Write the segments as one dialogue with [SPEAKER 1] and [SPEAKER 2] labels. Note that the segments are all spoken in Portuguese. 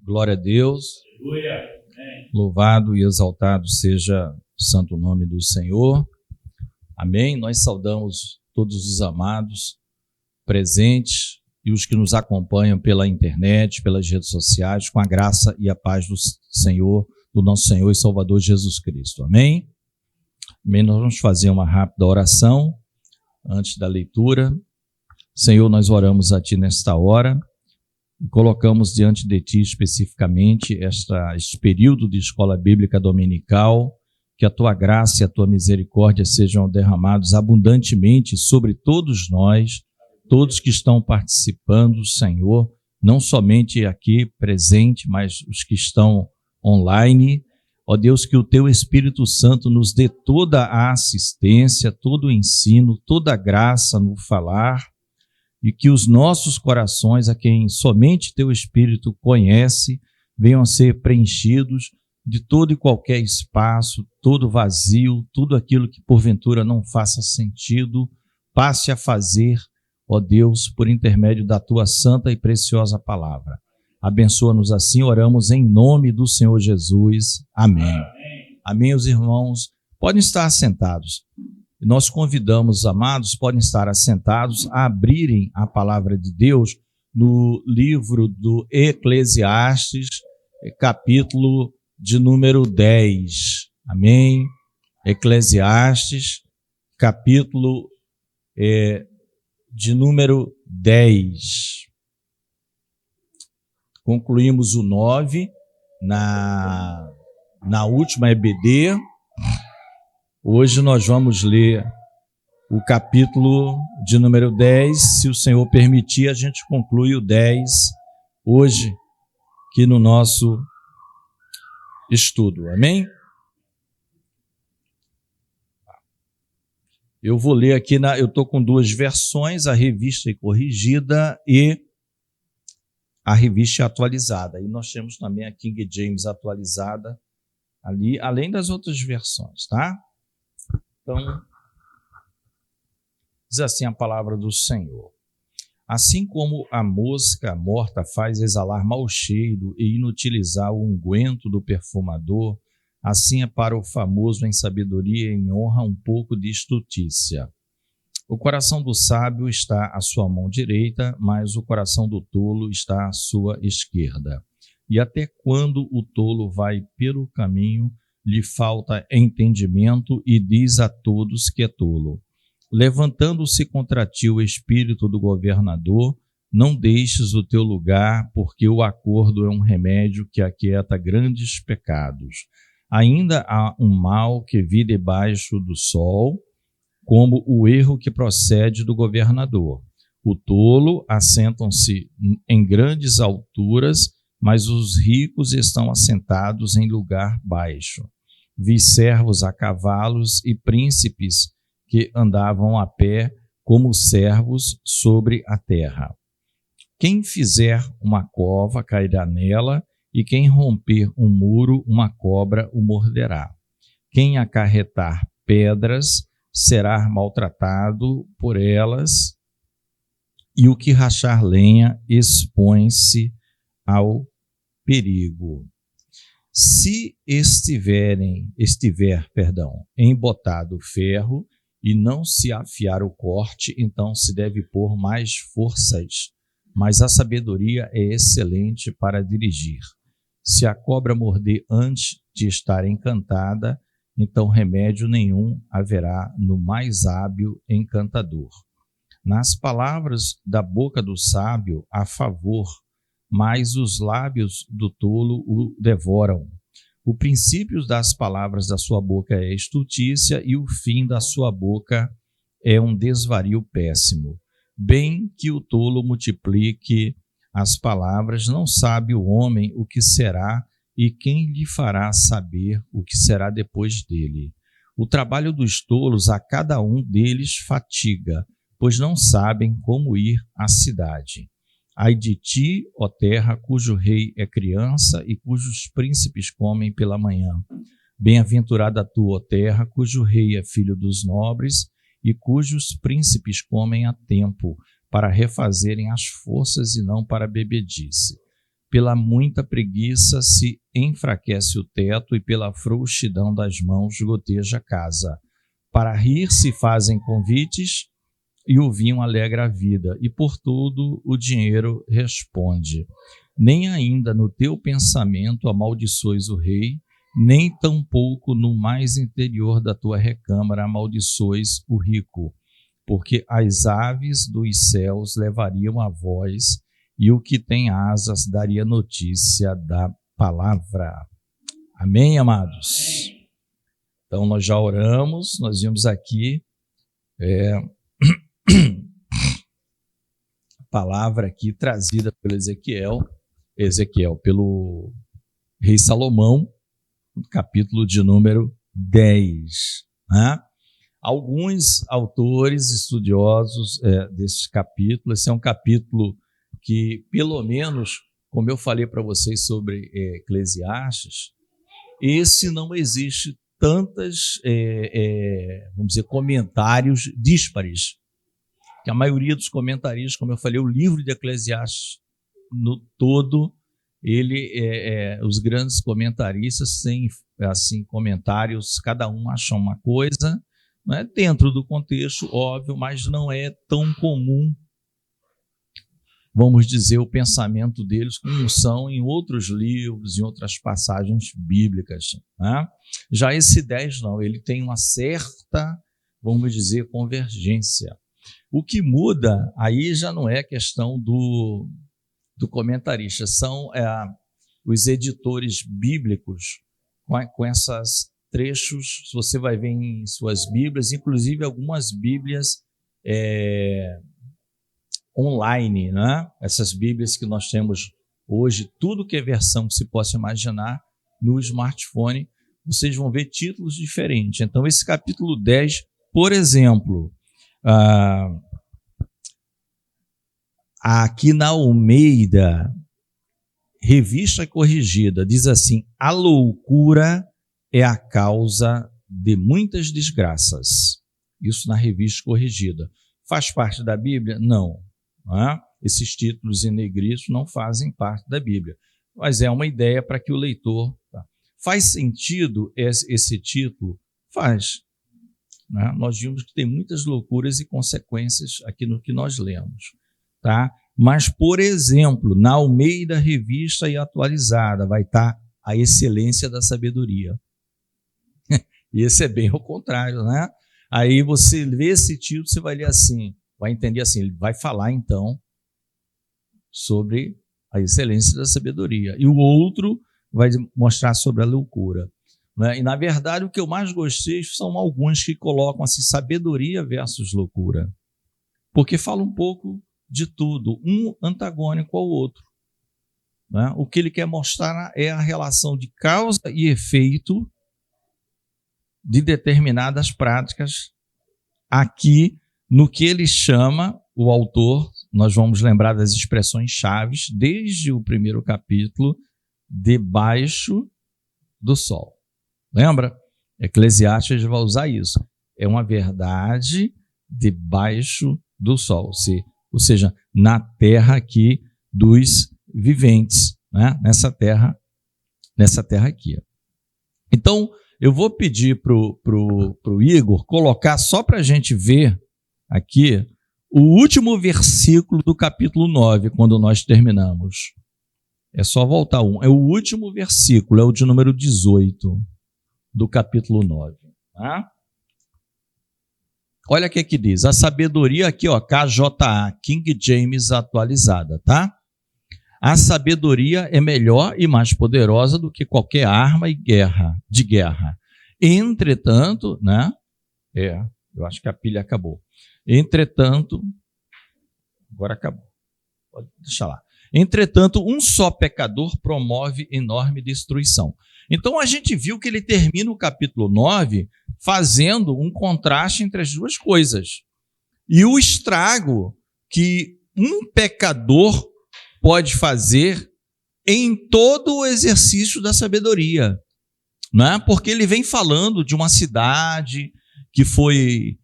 [SPEAKER 1] Glória a Deus.
[SPEAKER 2] Aleluia.
[SPEAKER 1] Louvado e exaltado seja o santo nome do Senhor. Amém. Nós saudamos todos os amados presentes e os que nos acompanham pela internet, pelas redes sociais, com a graça e a paz do Senhor, do nosso Senhor e Salvador Jesus Cristo. Amém. Amém. Nós vamos fazer uma rápida oração antes da leitura. Senhor, nós oramos a Ti nesta hora e colocamos diante de Ti especificamente este período de escola bíblica dominical, que a Tua graça e a Tua misericórdia sejam derramados abundantemente sobre todos nós, todos que estão participando, Senhor, não somente aqui presente, mas os que estão online. Ó Deus, que o Teu Espírito Santo nos dê toda a assistência, todo o ensino, toda a graça no falar, e que os nossos corações, a quem somente Teu Espírito conhece, venham a ser preenchidos de todo e qualquer espaço, todo vazio, tudo aquilo que porventura não faça sentido, passe a fazer, ó Deus, por intermédio da Tua santa e preciosa palavra. Abençoa-nos assim, oramos em nome do Senhor Jesus. Amém. Amém. Amém, os irmãos. Podem estar assentados. Nós convidamos os amados, podem estar assentados, a abrirem a palavra de Deus no livro do Eclesiastes, capítulo de número 10. Amém? Eclesiastes, capítulo de número 10. Concluímos o 9 na última EBD. Hoje nós vamos ler o capítulo de número 10. Se o Senhor permitir, a gente conclui o 10 hoje, aqui no nosso estudo. Amém? Eu vou ler aqui, eu estou com duas versões, a revista corrigida e a revista atualizada. E nós temos também a King James atualizada ali, além das outras versões, tá? Então, diz assim a palavra do Senhor. Assim como a mosca morta faz exalar mau cheiro e inutilizar o unguento do perfumador, assim é para o famoso em sabedoria e em honra um pouco de estultícia. O coração do sábio está à sua mão direita, mas o coração do tolo está à sua esquerda. E até quando o tolo vai pelo caminho, lhe falta entendimento e diz a todos que é tolo. Levantando-se contra ti o espírito do governador, não deixes o teu lugar, porque o acordo é um remédio que aquieta grandes pecados. Ainda há um mal que vi debaixo do sol, como o erro que procede do governador. O tolo assentam-se em grandes alturas, mas os ricos estão assentados em lugar baixo. Vi servos a cavalos e príncipes que andavam a pé como servos sobre a terra. Quem fizer uma cova cairá nela, e quem romper um muro, uma cobra o morderá. Quem acarretar pedras será maltratado por elas, e o que rachar lenha expõe-se ao perigo. Se estiver embotado o ferro e não se afiar o corte, então se deve pôr mais forças, mas a sabedoria é excelente para dirigir. Se a cobra morder antes de estar encantada, então remédio nenhum haverá no mais hábil encantador. Nas palavras da boca do sábio há favor, mas os lábios do tolo o devoram. O princípio das palavras da sua boca é estultícia, e o fim da sua boca é um desvario péssimo. Bem que o tolo multiplique as palavras, não sabe o homem o que será, e quem lhe fará saber o que será depois dele. O trabalho dos tolos a cada um deles fatiga, pois não sabem como ir à cidade. Ai de ti, ó terra, cujo rei é criança e cujos príncipes comem pela manhã. Bem-aventurada tu, ó terra, cujo rei é filho dos nobres e cujos príncipes comem a tempo, para refazerem as forças e não para bebedice. pela muita preguiça se enfraquece o teto e pela frouxidão das mãos goteja a casa. Para rir se fazem convites e o vinho alegra a vida, e por tudo o dinheiro responde. Nem ainda no teu pensamento amaldiçoes o rei, nem tampouco no mais interior da tua recâmara amaldiçoes o rico, porque as aves dos céus levariam a voz, e o que tem asas daria notícia da palavra. Amém, amados? Então, nós já oramos, nós vimos aqui a palavra aqui trazida pelo Ezequiel, pelo rei Salomão, capítulo de número 10. Né? Alguns autores estudiosos desse capítulo, esse é um capítulo que, pelo menos, como eu falei para vocês sobre Eclesiastes, esse não existe tantas, vamos dizer, comentários díspares, que a maioria dos comentaristas, como eu falei, o livro de Eclesiastes no todo, os grandes comentaristas têm assim comentários, cada um acha uma coisa, né, dentro do contexto, óbvio, mas não é tão comum, vamos dizer, o pensamento deles como são em outros livros, em outras passagens bíblicas. Né? Já esse 10 não, ele tem uma certa, vamos dizer, convergência. O que muda aí já não é questão do comentarista, são os editores bíblicos com esses trechos, você vai ver em suas Bíblias, inclusive algumas Bíblias online, né? Essas Bíblias que nós temos hoje, tudo que é versão que se possa imaginar no smartphone, vocês vão ver títulos diferentes. Então, esse capítulo 10, por exemplo, aqui na Almeida, Revista Corrigida, diz assim: a loucura é a causa de muitas desgraças. Isso na Revista Corrigida. Faz parte da Bíblia? Não. Esses títulos em negrito não fazem parte da Bíblia, mas é uma ideia para que o leitor... Faz sentido esse título? Faz. Né? Nós vimos que tem muitas loucuras e consequências aqui no que nós lemos. Tá? Mas, por exemplo, na Almeida Revista e Atualizada vai estar a excelência da sabedoria. E esse é bem ao contrário, né? Aí você lê esse título, você vai ler assim, vai entender assim, ele vai falar então sobre a excelência da sabedoria. E o outro vai mostrar sobre a loucura. Né? E na verdade o que eu mais gostei são alguns que colocam assim, sabedoria versus loucura. Porque fala um pouco de tudo, um antagônico ao outro. Né? O que ele quer mostrar é a relação de causa e efeito de determinadas práticas aqui no que ele chama, o autor, nós vamos lembrar das expressões chaves desde o primeiro capítulo, debaixo do sol. Lembra? Eclesiastes vai usar isso. É uma verdade debaixo do sol, ou seja, na terra aqui dos viventes, né? Nessa terra aqui. Então, eu vou pedir para o Igor colocar, só para a gente ver aqui, o último versículo do capítulo 9, quando nós terminamos. É só voltar um. É o último versículo, é o de número 18 do capítulo 9. Tá? Olha o que diz. A sabedoria aqui, ó, KJA, King James atualizada, tá? A sabedoria é melhor e mais poderosa do que qualquer arma de guerra. Entretanto, né? Eu acho que a pilha acabou. Entretanto, agora acabou. Pode deixar lá. Entretanto, um só pecador promove enorme destruição. Então, a gente viu que ele termina o capítulo 9 fazendo um contraste entre as duas coisas. E o estrago que um pecador pode fazer em todo o exercício da sabedoria. Né? Porque ele vem falando de uma cidade que foi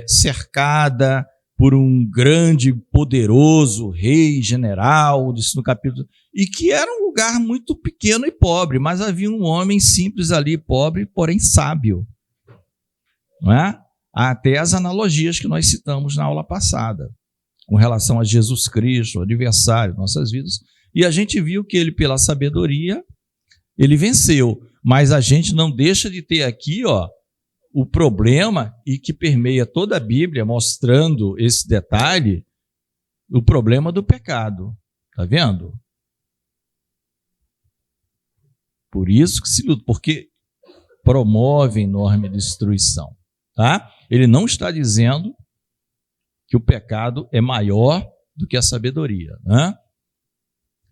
[SPEAKER 1] cercada por um grande, poderoso rei, general, disse no capítulo, e que era um lugar muito pequeno e pobre, mas havia um homem simples ali, pobre, porém sábio. Não é? Há até as analogias que nós citamos na aula passada, com relação a Jesus Cristo, o adversário de nossas vidas, e a gente viu que ele, pela sabedoria, ele venceu, mas a gente não deixa de ter aqui, o problema, e que permeia toda a Bíblia, mostrando esse detalhe, o problema do pecado. Está vendo? Por isso que se luta, porque promove enorme destruição. Tá? Ele não está dizendo que o pecado é maior do que a sabedoria, né?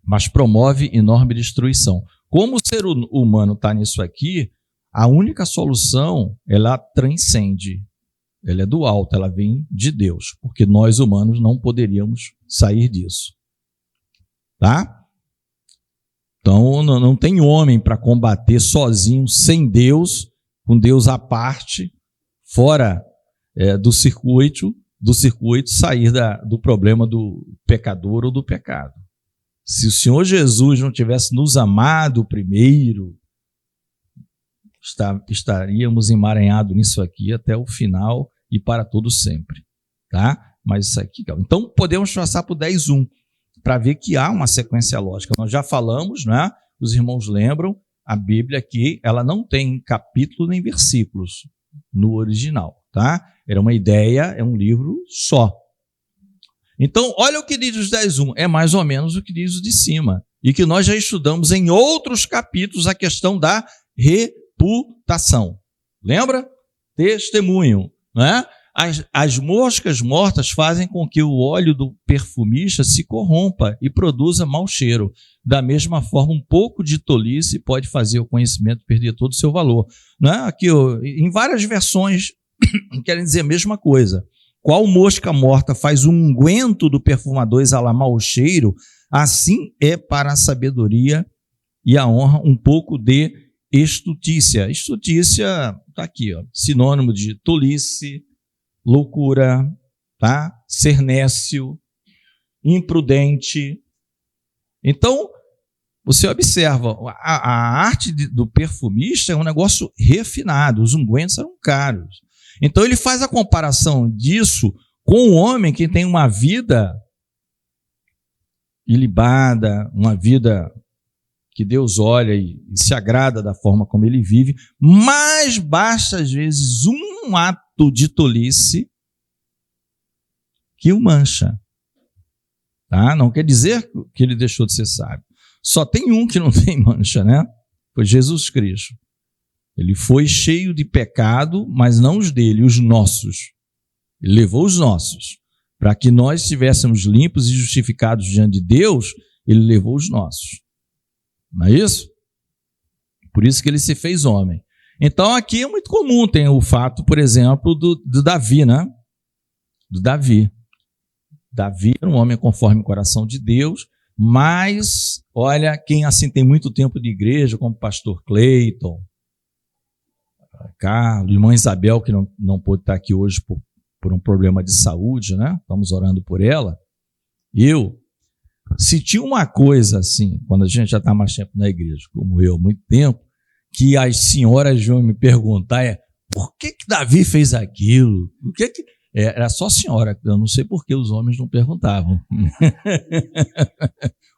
[SPEAKER 1] Mas promove enorme destruição. Como o ser humano está nisso aqui, a única solução, ela transcende, ela é do alto, ela vem de Deus, porque nós humanos não poderíamos sair disso. Tá? Então, não tem homem para combater sozinho, sem Deus, com Deus à parte, fora do circuito, sair do problema do pecador ou do pecado. Se o Senhor Jesus não tivesse nos amado primeiro, estaríamos emaranhados nisso aqui até o final e para todo sempre, tá? Mas isso aqui, então podemos passar para o 10:1 para ver que há uma sequência lógica. Nós já falamos, né? Os irmãos lembram, a Bíblia aqui, ela não tem capítulo nem versículos no original, tá? Era uma ideia, é um livro só. Então, olha o que diz os 10:1, é mais ou menos o que diz o de cima, e que nós já estudamos em outros capítulos a questão da reputação. Lembra? Testemunho, né? As moscas mortas fazem com que o óleo do perfumista se corrompa e produza mau cheiro. Da mesma forma, um pouco de tolice pode fazer o conhecimento perder todo o seu valor. Né? Aqui, em várias versões, querem dizer a mesma coisa. Qual mosca morta faz um unguento do perfumador exalar mau cheiro, assim é para a sabedoria e a honra um pouco de estutícia. Estutícia está aqui, sinônimo de tolice, loucura, tá? Ser nécio, imprudente. Então, você observa, a arte do perfumista é um negócio refinado, os ungüentos eram caros. Então, ele faz a comparação disso com o homem que tem uma vida ilibada, uma vida que Deus olha e se agrada da forma como ele vive, mas basta, às vezes, um ato de tolice que o mancha. Tá? Não quer dizer que ele deixou de ser sábio. Só tem um que não tem mancha, né? Foi Jesus Cristo. Ele foi cheio de pecado, mas não os dele, os nossos. Ele levou os nossos. Para que nós estivéssemos limpos e justificados diante de Deus, ele levou os nossos. Não é isso? Por isso que ele se fez homem. Então aqui é muito comum, tem o fato, por exemplo, do Davi, né? Do Davi. Davi era um homem conforme o coração de Deus, mas, olha, quem assim tem muito tempo de igreja, como o pastor Cleiton, Carlos, irmã Isabel, que não pôde estar aqui hoje por um problema de saúde, né? Estamos orando por ela. Se tinha uma coisa assim, quando a gente já está mais tempo na igreja, como eu, há muito tempo, que as senhoras vão me perguntar por que Davi fez aquilo? Era só senhora, eu não sei por que os homens não perguntavam.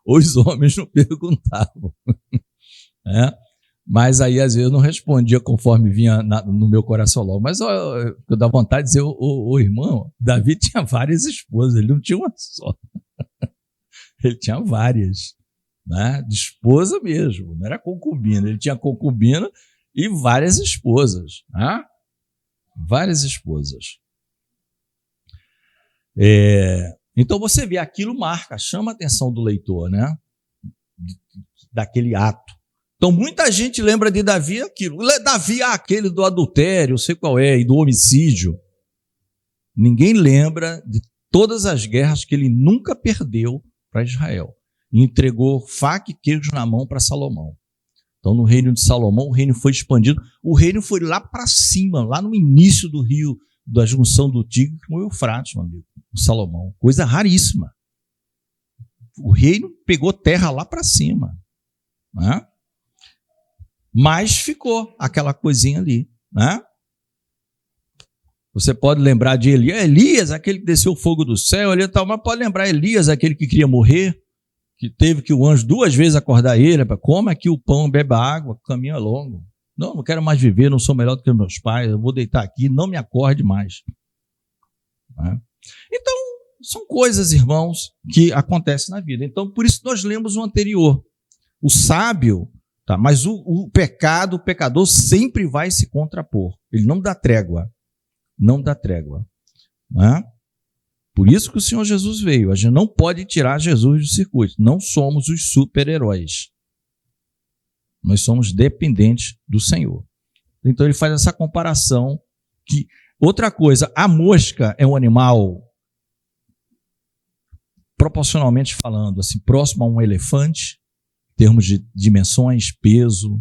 [SPEAKER 1] Os homens não perguntavam. Mas aí, às vezes, eu não respondia conforme vinha no meu coração logo. Mas eu dava vontade de dizer, irmão, Davi tinha várias esposas, ele não tinha uma só. Ele tinha várias, né? De esposa mesmo, não era concubina. Ele tinha concubina e várias esposas. Né? Várias esposas. Então você vê, aquilo marca, chama a atenção do leitor, né? Daquele ato. Então muita gente lembra de Davi aquilo. Davi, aquele do adultério, eu sei qual é, e do homicídio. Ninguém lembra de todas as guerras que ele nunca perdeu para Israel. E entregou faca e queijo na mão para Salomão. Então no reino de Salomão o reino foi expandido. O reino foi lá para cima, lá no início do rio da junção do Tigre com o Eufrates, meu amigo, o Salomão. Coisa raríssima. O reino pegou terra lá para cima, né? Mas ficou aquela coisinha ali, né? Você pode lembrar de Elias, aquele que desceu o fogo do céu, ali tal, mas pode lembrar Elias, aquele que queria morrer, que teve que o anjo 2 vezes acordar ele, coma aqui o pão, beba água, o caminho é longo. Não quero mais viver, não sou melhor do que meus pais, eu vou deitar aqui, não me acorde mais. Né? Então, são coisas, irmãos, que acontecem na vida. Então, por isso nós lemos o anterior. O sábio, tá? Mas o pecado, o pecador sempre vai se contrapor. Ele não dá trégua. Não dá trégua. Né? Por isso que o Senhor Jesus veio. A gente não pode tirar Jesus do circuito. Não somos os super-heróis. Nós somos dependentes do Senhor. Então ele faz essa comparação. Que outra coisa, a mosca é um animal, proporcionalmente falando, assim, próximo a um elefante, em termos de dimensões, peso,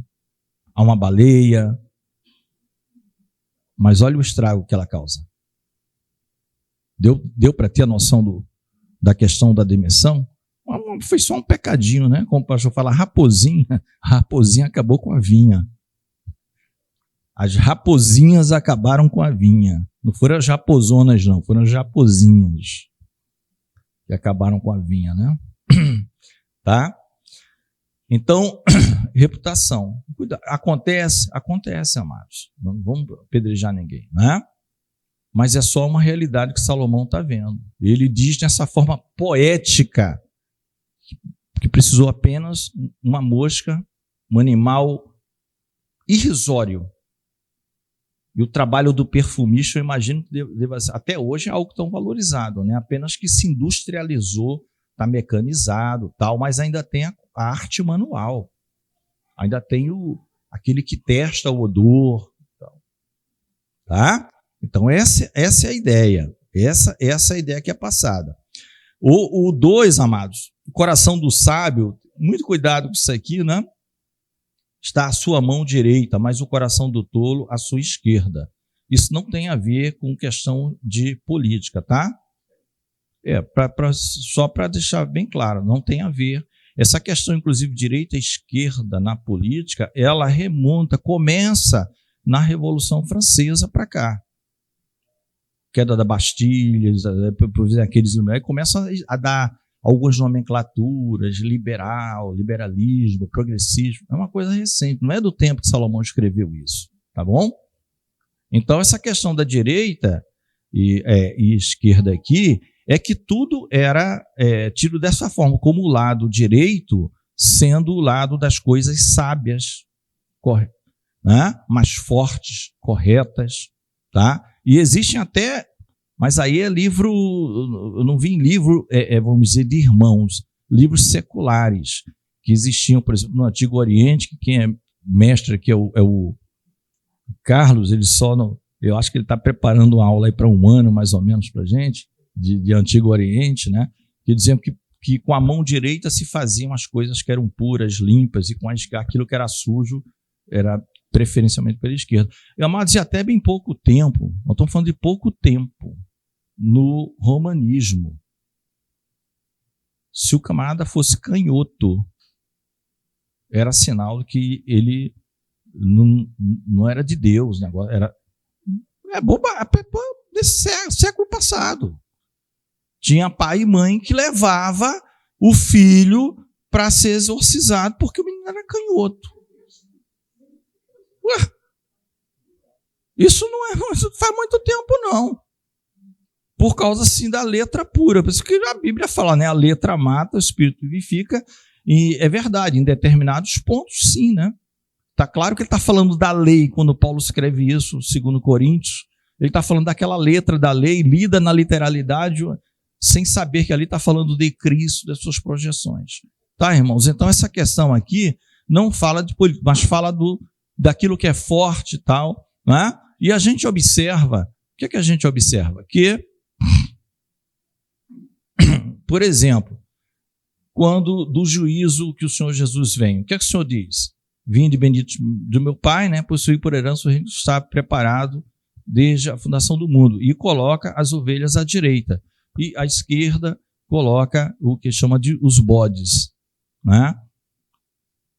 [SPEAKER 1] a uma baleia. Mas olha o estrago que ela causa. Deu para ter a noção da questão da dimensão? Foi só um pecadinho, né? Como o pastor fala, a raposinha acabou com a vinha. As raposinhas acabaram com a vinha. Não foram as raposonas, não. Foram as raposinhas que acabaram com a vinha, né? Tá? Então, reputação. Acontece, amados. Não vamos apedrejar ninguém, né? Mas é só uma realidade que Salomão está vendo. Ele diz dessa forma poética que precisou apenas uma mosca, um animal irrisório. E o trabalho do perfumista, eu imagino que deva ser, até hoje é algo tão valorizado, né? Apenas que se industrializou, está mecanizado, tal, mas ainda tem a arte manual. Ainda tem aquele que testa o odor. Tal. Tá? Então, essa é a ideia. Essa é a ideia que é passada. O 2, amados, o coração do sábio, muito cuidado com isso aqui, né? Está à sua mão direita, mas o coração do tolo à sua esquerda. Isso não tem a ver com questão de política, tá? Só para deixar bem claro, não tem a ver. Essa questão, inclusive, direita e esquerda na política, ela começa na Revolução Francesa para cá. Queda da Bastilha, aqueles começam a dar algumas nomenclaturas, liberalismo, progressismo. É uma coisa recente, não é do tempo que Salomão escreveu isso, tá bom? Então, essa questão da direita e esquerda aqui é que tudo era tido dessa forma, como o lado direito sendo o lado das coisas sábias, né? Mais fortes, corretas, tá? E existem até, mas aí é livro, eu não vi em livro, vamos dizer, de irmãos, livros seculares, que existiam, por exemplo, no Antigo Oriente, que quem é mestre aqui é o Carlos, ele só não, eu acho que ele está preparando uma aula aí para um ano, mais ou menos, para a gente, de Antigo Oriente, né? Que diziam que com a mão direita se faziam as coisas que eram puras, limpas, e com aquilo que era sujo era preferencialmente pela esquerda. E, amados, até bem pouco tempo, nós estamos falando de pouco tempo, no romanismo. Se o camarada fosse canhoto, era sinal de que ele não era de Deus, né? Era desse século passado. Tinha pai e mãe que levava o filho para ser exorcizado porque o menino era canhoto. Ué, isso não faz muito tempo, não. Por causa, assim, da letra pura. Por isso que a Bíblia fala, né? A letra mata, o Espírito vivifica. E é verdade, em determinados pontos, sim, né? Está claro que ele está falando da lei, quando Paulo escreve isso, 2 Coríntios. Ele está falando daquela letra da lei, lida na literalidade, sem saber que ali está falando de Cristo, das suas projeções. Tá, irmãos? Então, essa questão aqui não fala de política, mas fala daquilo que é forte e tal, né? E a gente observa, o que a gente observa? Que, por exemplo, quando do juízo que o Senhor Jesus vem, o que o Senhor diz? Vinde bendito do meu Pai, né? Possuí por herança o reino que está preparado desde a fundação do mundo, e coloca as ovelhas à direita, e à esquerda coloca o que chama de os bodes, né?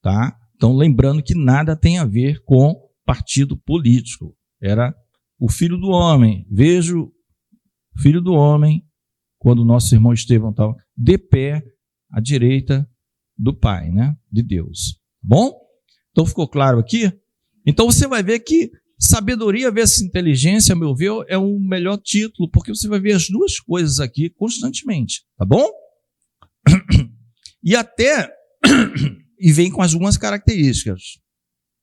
[SPEAKER 1] Tá? Então, lembrando que nada tem a ver com partido político. Era o Filho do Homem. Vejo o Filho do Homem, quando o nosso irmão Estevão estava de pé à direita do Pai, né? De Deus. Bom? Então, ficou claro aqui? Então, você vai ver que sabedoria versus inteligência, a meu ver, é o melhor título, porque você vai ver as duas coisas aqui constantemente, tá bom? E até, e vem com algumas características.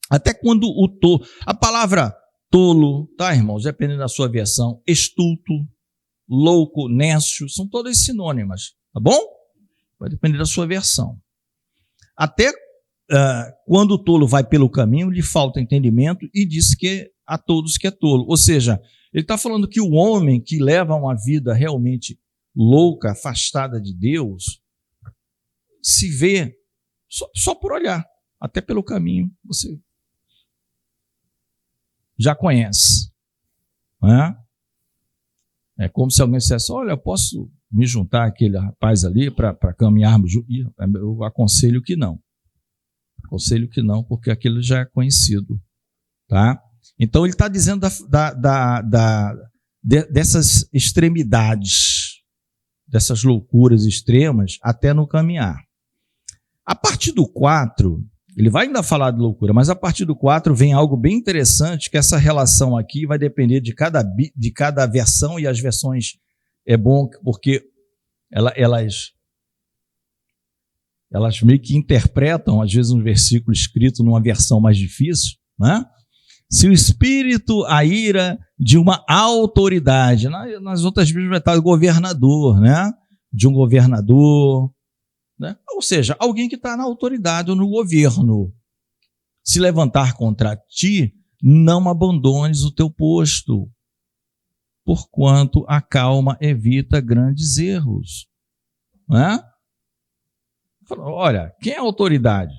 [SPEAKER 1] Até quando o tolo, a palavra tolo, tá, irmãos, dependendo da sua versão, estulto, louco, nécio, são todas sinônimas, tá bom? Vai depender da sua versão. Até quando o tolo vai pelo caminho, lhe falta entendimento e diz que a todos que é tolo. Ou seja, ele está falando que o homem que leva uma vida realmente louca, afastada de Deus, se vê só por olhar, até pelo caminho, você já conhece. Não é? É como se alguém dissesse, olha, eu posso me juntar àquele rapaz ali para caminharmos juntos? Eu aconselho que não. Aconselho que não, porque aquilo já é conhecido. Tá? Então, ele está dizendo dessas extremidades, dessas loucuras extremas, até no caminhar. A partir do 4, ele vai ainda falar de loucura, mas a partir do 4 vem algo bem interessante, que essa relação aqui vai depender de cada versão, e as versões é bom porque elas meio que interpretam, às vezes, um versículo escrito numa versão mais difícil, né? Se o espírito, a ira de uma autoridade, nas outras Bíblias vai estar o governador, né? De um governador, né? Ou seja, alguém que está na autoridade ou no governo, se levantar contra ti, não abandones o teu posto, porquanto a calma evita grandes erros, né? Olha, quem é a autoridade?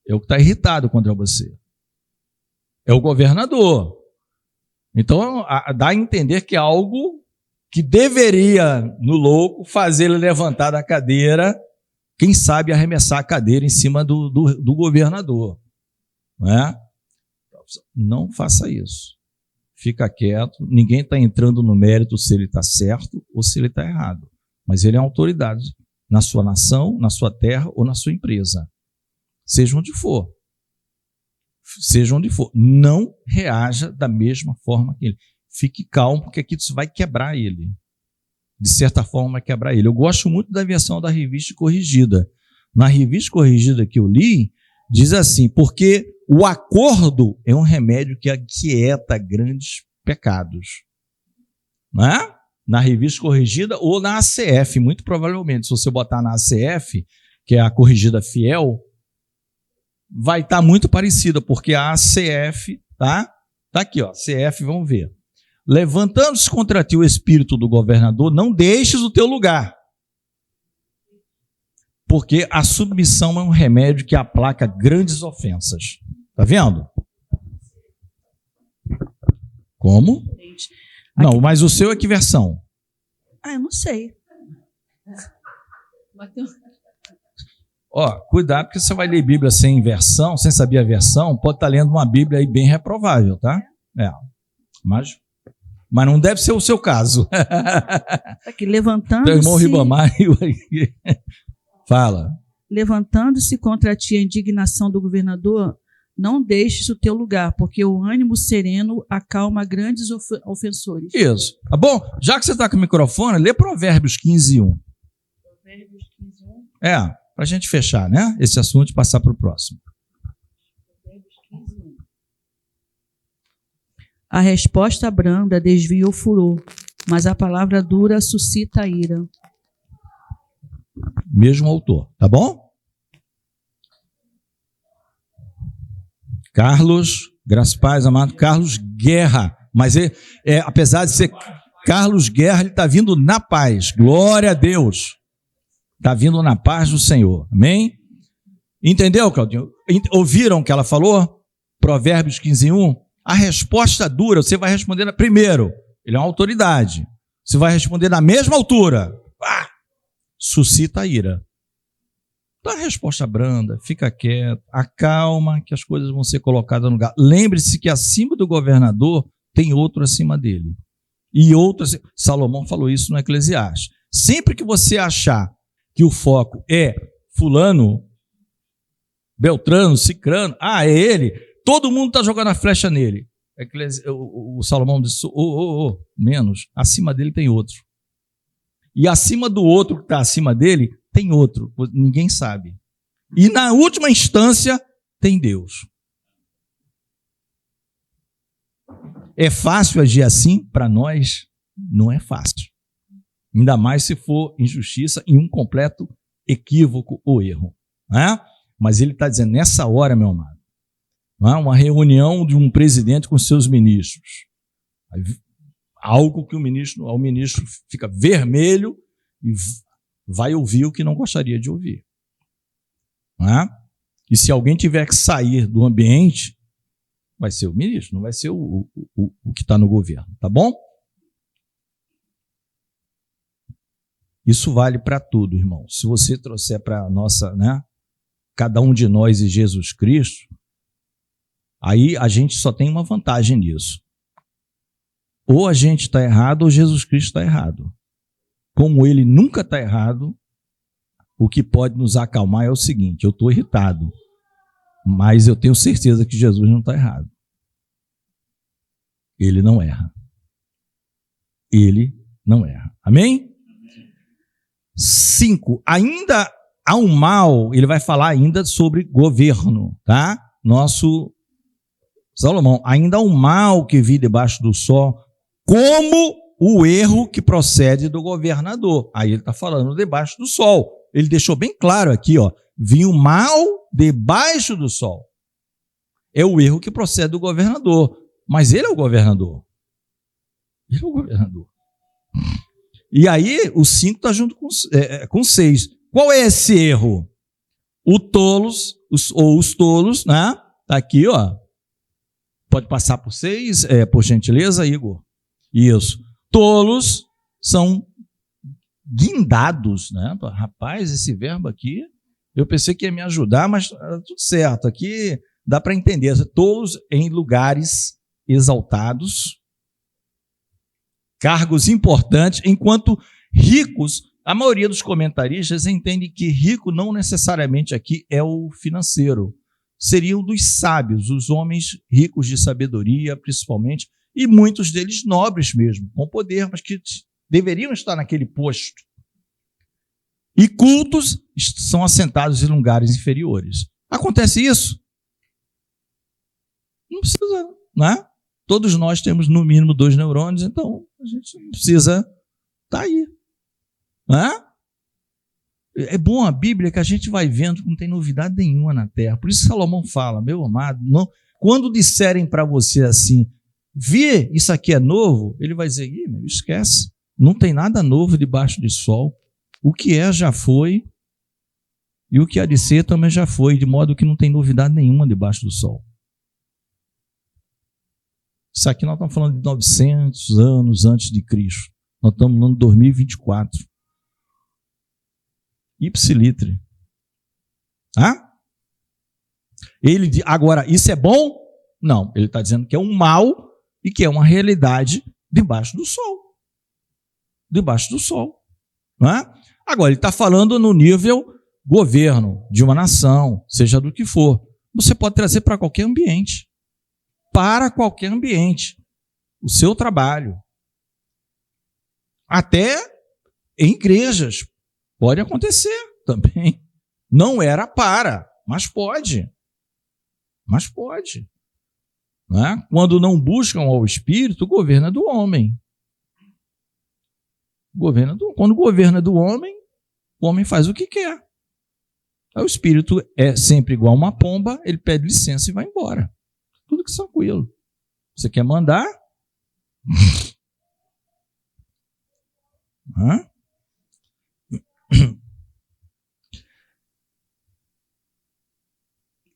[SPEAKER 1] É o que está irritado contra você. É o governador. Então, dá a entender que é algo que deveria, no louco, fazer ele levantar da cadeira, quem sabe arremessar a cadeira em cima do governador. Não é? Não faça isso. Fica quieto. Ninguém está entrando no mérito se ele está certo ou se ele está errado. Mas ele é uma autoridade na sua nação, na sua terra ou na sua empresa. Seja onde for. Seja onde for. Não reaja da mesma forma que ele. Fique calmo, porque aqui isso vai quebrar ele. De certa forma, vai quebrar ele. Eu gosto muito da versão da Revista Corrigida. Na Revista Corrigida que eu li, diz assim, porque o acordo é um remédio que aquieta grandes pecados. Não é? Na Revista Corrigida ou na ACF, muito provavelmente. Se você botar na ACF, que é a Corrigida Fiel, vai estar muito parecida, porque a ACF, tá aqui, ó, CF, vamos ver. Levantando-se contra ti o espírito do governador, não deixes o teu lugar, porque a submissão é um remédio que aplaca grandes ofensas. Tá vendo? Como? Não, mas o seu é que versão?
[SPEAKER 2] Eu não sei.
[SPEAKER 1] Ó, cuidado, porque você vai ler Bíblia sem versão, sem saber a versão, pode estar lendo uma Bíblia aí bem reprovável, tá? Mas não deve ser o seu caso.
[SPEAKER 2] Aqui, levantando-se...
[SPEAKER 1] Teu irmão Ribamar fala.
[SPEAKER 2] Levantando-se contra ti a indignação do governador, não deixes o teu lugar, porque o ânimo sereno acalma grandes ofensores.
[SPEAKER 1] Isso. Tá bom? Já que você está com o microfone, lê Provérbios 15:1.
[SPEAKER 2] Provérbios 15:1.
[SPEAKER 1] Para a gente fechar, né? Esse assunto e passar para o próximo.
[SPEAKER 2] Provérbios 15:1. A resposta branda desvia o furor, mas a palavra dura suscita a ira.
[SPEAKER 1] Mesmo autor, tá bom? Carlos, graças a Deus, amado, Carlos Guerra, mas apesar de ser Carlos Guerra, ele está vindo na paz, glória a Deus, está vindo na paz do Senhor, amém? Entendeu, Claudinho? Ouviram o que ela falou? Provérbios 15:1, A resposta dura, você vai responder primeiro, ele é uma autoridade. Você vai responder na mesma altura. Suscita a ira. Dá a resposta branda, fica quieto, acalma que as coisas vão ser colocadas no lugar. Lembre-se que acima do governador tem outro acima dele. E outro, Salomão falou isso no Eclesiastes. Sempre que você achar que o foco é fulano, beltrano, cicrano, é ele, todo mundo está jogando a flecha nele. O Salomão disse, menos, acima dele tem outro. E acima do outro que está acima dele, tem outro, ninguém sabe. E na última instância, tem Deus. É fácil agir assim? Para nós, não é fácil. Ainda mais se for injustiça e um completo equívoco ou erro. Né? Mas ele está dizendo, nessa hora, meu amado, uma reunião de um presidente com seus ministros, algo que o ministro fica vermelho e vai ouvir o que não gostaria de ouvir. E se alguém tiver que sair do ambiente, vai ser o ministro, não vai ser o que está no governo, tá bom? Isso vale para tudo, irmão. Se você trouxer para a nossa, cada um de nós e Jesus Cristo, aí a gente só tem uma vantagem nisso. Ou a gente está errado ou Jesus Cristo está errado. Como ele nunca está errado, o que pode nos acalmar é o seguinte, eu estou irritado, mas eu tenho certeza que Jesus não está errado. Ele não erra. Ele não erra. Amém? 5. Ainda há um mal, ele vai falar ainda sobre governo, tá? Nosso Salomão, ainda há um mal que vi debaixo do sol, como o erro que procede do governador. Aí ele está falando debaixo do sol. Ele deixou bem claro aqui, vi o mal debaixo do sol. É o erro que procede do governador. Mas ele é o governador. Ele é o governador. E aí, o 5 está junto com 6. Qual é esse erro? Os tolos, né? Está aqui, Pode passar por 6, por gentileza, Igor. Isso. Tolos são guindados, né? Rapaz, esse verbo aqui, eu pensei que ia me ajudar, mas tudo certo. Aqui dá para entender. Tolos em lugares exaltados, cargos importantes, enquanto ricos, a maioria dos comentaristas entende que rico não necessariamente aqui é o financeiro, seriam dos sábios, os homens ricos de sabedoria, principalmente, e muitos deles nobres mesmo, com poder, mas que deveriam estar naquele posto. E cultos são assentados em lugares inferiores. Acontece isso? Não precisa, né? Todos nós temos no mínimo 2 neurônios, então a gente não precisa estar aí. Né? É bom a Bíblia que a gente vai vendo que não tem novidade nenhuma na terra. Por isso que Salomão fala, meu amado, não, quando disserem para você assim, vê, isso aqui é novo, ele vai dizer, esquece, não tem nada novo debaixo do sol. O que é já foi, e o que há de ser também já foi, de modo que não tem novidade nenhuma debaixo do sol. Isso aqui nós estamos falando de 900 anos antes de Cristo. Nós estamos no ano 2024. Ipsilitre. Agora, isso é bom? Não, ele está dizendo que é um mal e que é uma realidade debaixo do sol. Debaixo do sol. Agora, ele está falando no nível governo de uma nação, seja do que for. Você pode trazer para qualquer ambiente. Para qualquer ambiente. O seu trabalho. Até em igrejas. Pode acontecer também. Não era para, mas pode. Mas pode. Quando não buscam ao Espírito, o governo é do homem. Quando o governo é do homem, o homem faz o que quer. Aí o Espírito é sempre igual a uma pomba, ele pede licença e vai embora. Tudo que tranquilo. Você quer mandar?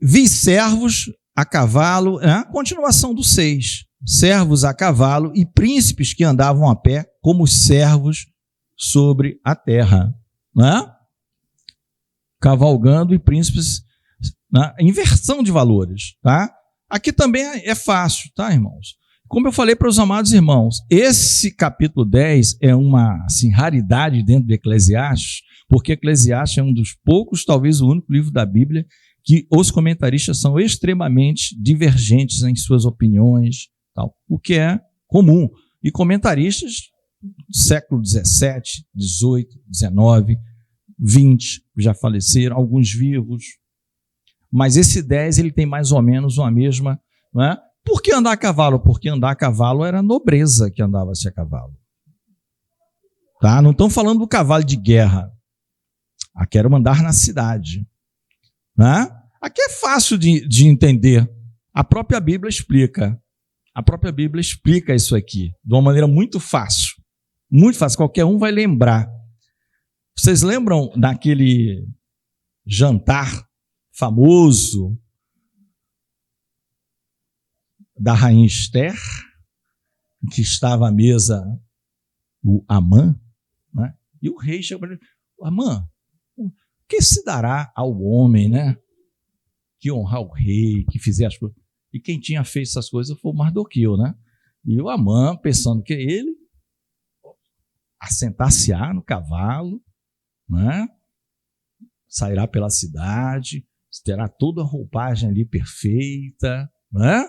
[SPEAKER 1] Vi servos a cavalo, a continuação do 6. Servos a cavalo e príncipes que andavam a pé como os servos sobre a terra. Não é? Cavalgando e príncipes, né? Inversão de valores. Tá? Aqui também é fácil, tá, irmãos? Como eu falei para os amados irmãos, esse capítulo 10 é uma raridade dentro de Eclesiastes, porque Eclesiastes é um dos poucos, talvez o único livro da Bíblia, que os comentaristas são extremamente divergentes em suas opiniões, tal, o que é comum. E comentaristas do século 17, 18, 19, 20 já faleceram, alguns vivos. Mas esse 10 ele tem mais ou menos uma mesma... Não é? Por que andar a cavalo? Porque andar a cavalo era a nobreza que andava-se a cavalo. Tá? Não estão falando do cavalo de guerra. Aqui era andar na cidade. Né? Aqui é fácil de entender. A própria Bíblia explica. A própria Bíblia explica isso aqui de uma maneira muito fácil. Muito fácil. Qualquer um vai lembrar. Vocês lembram daquele jantar famoso da rainha Esther, que estava à mesa o Amã, né? E o rei chegou para ele: Amã, o que se dará ao homem, né, que honrar o rei, que fizer as coisas? E quem tinha feito essas coisas foi o Mardoqueu, né? E o Amã, pensando que ele assentar-se-á no cavalo, né? Sairá pela cidade, terá toda a roupagem ali perfeita, né?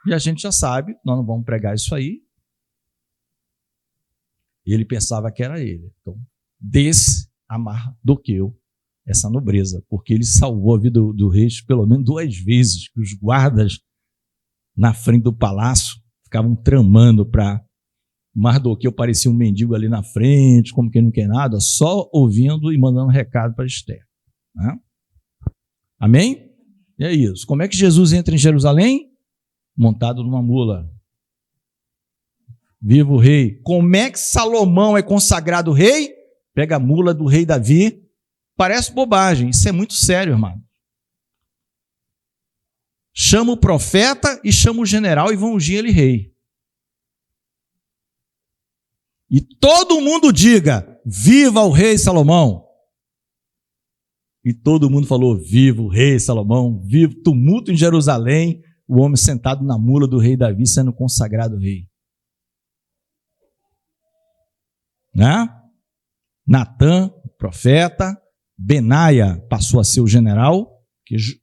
[SPEAKER 1] E a gente já sabe, nós não vamos pregar isso aí. Ele pensava que era ele. Então, desse a Mardoqueu essa nobreza, porque ele salvou a vida do rei pelo menos 2 vezes, que os guardas na frente do palácio ficavam tramando para Mardoqueu, parecia um mendigo ali na frente, como quem não quer nada, só ouvindo e mandando recado para Esther. Né? Amém? E é isso. Como é que Jesus entra em Jerusalém? Montado numa mula. Viva o rei. Como é que Salomão é consagrado rei? Pega a mula do rei Davi. Parece bobagem, isso é muito sério, irmão. Chama o profeta e chama o general e vão ungir ele rei. E todo mundo diga: viva o rei Salomão. E todo mundo falou: viva o rei Salomão, viva, tumulto em Jerusalém, o homem sentado na mula do rei Davi sendo consagrado rei. Né? Natã, profeta, Benaia passou a ser o general,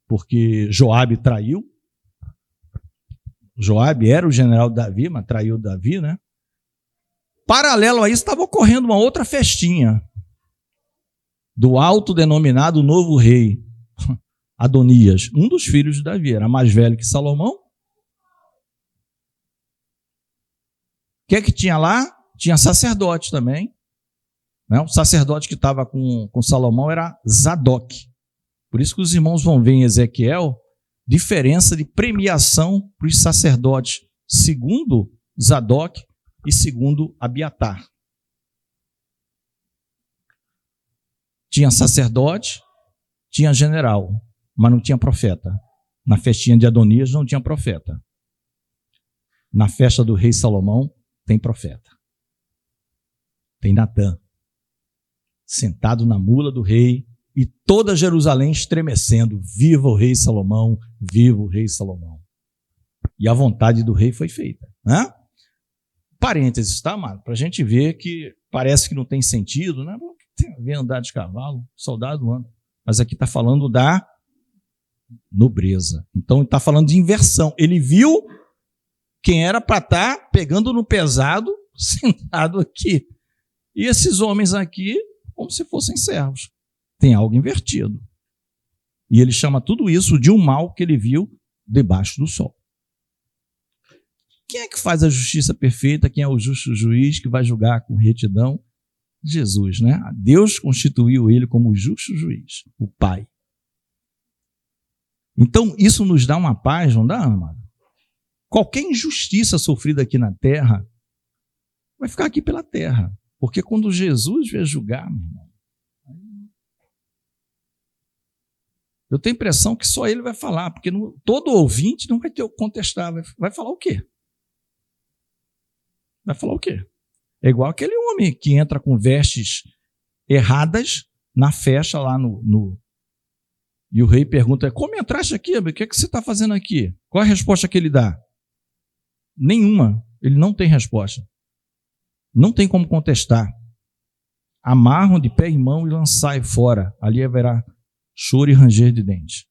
[SPEAKER 1] porque Joabe traiu. Joabe era o general de Davi, mas traiu Davi, né? Paralelo a isso, estava ocorrendo uma outra festinha do autodenominado novo rei, Adonias, um dos filhos de Davi, era mais velho que Salomão. O que é que tinha lá? Tinha sacerdote também. Né? O sacerdote que estava com Salomão era Zadok. Por isso que os irmãos vão ver em Ezequiel diferença de premiação para os sacerdotes, segundo Zadok e segundo Abiatar. Tinha sacerdote, tinha general, mas não tinha profeta. Na festinha de Adonias não tinha profeta. Na festa do rei Salomão tem profeta. Tem Natã, sentado na mula do rei, e toda Jerusalém estremecendo: viva o rei Salomão, viva o rei Salomão. E a vontade do rei foi feita. Né? Parênteses, tá, amado? Para a gente ver que parece que não tem sentido, né? Tem a ver andar de cavalo, soldado anda. Mas aqui está falando da nobreza. Então está falando de inversão. Ele viu quem era para estar pegando no pesado, sentado aqui. E esses homens aqui, como se fossem servos. Tem algo invertido. E ele chama tudo isso de um mal que ele viu debaixo do sol. Quem é que faz a justiça perfeita? Quem é o justo juiz que vai julgar com retidão? Jesus, né? Deus constituiu ele como o justo juiz, o Pai. Então, isso nos dá uma paz, não dá, amado? Qualquer injustiça sofrida aqui na terra vai ficar aqui pela terra. Porque quando Jesus vier julgar, meu irmão, Eu tenho a impressão que só ele vai falar, porque todo ouvinte não vai ter o que contestar. Vai falar o quê? Vai falar o quê? É igual aquele homem que entra com vestes erradas na festa lá E o rei pergunta, como entraste aqui? O que é que você está fazendo aqui? Qual é a resposta que ele dá? Nenhuma. Ele não tem resposta. Não tem como contestar. Amarram de pé e mão e lançai fora. Ali haverá choro e ranger de dentes.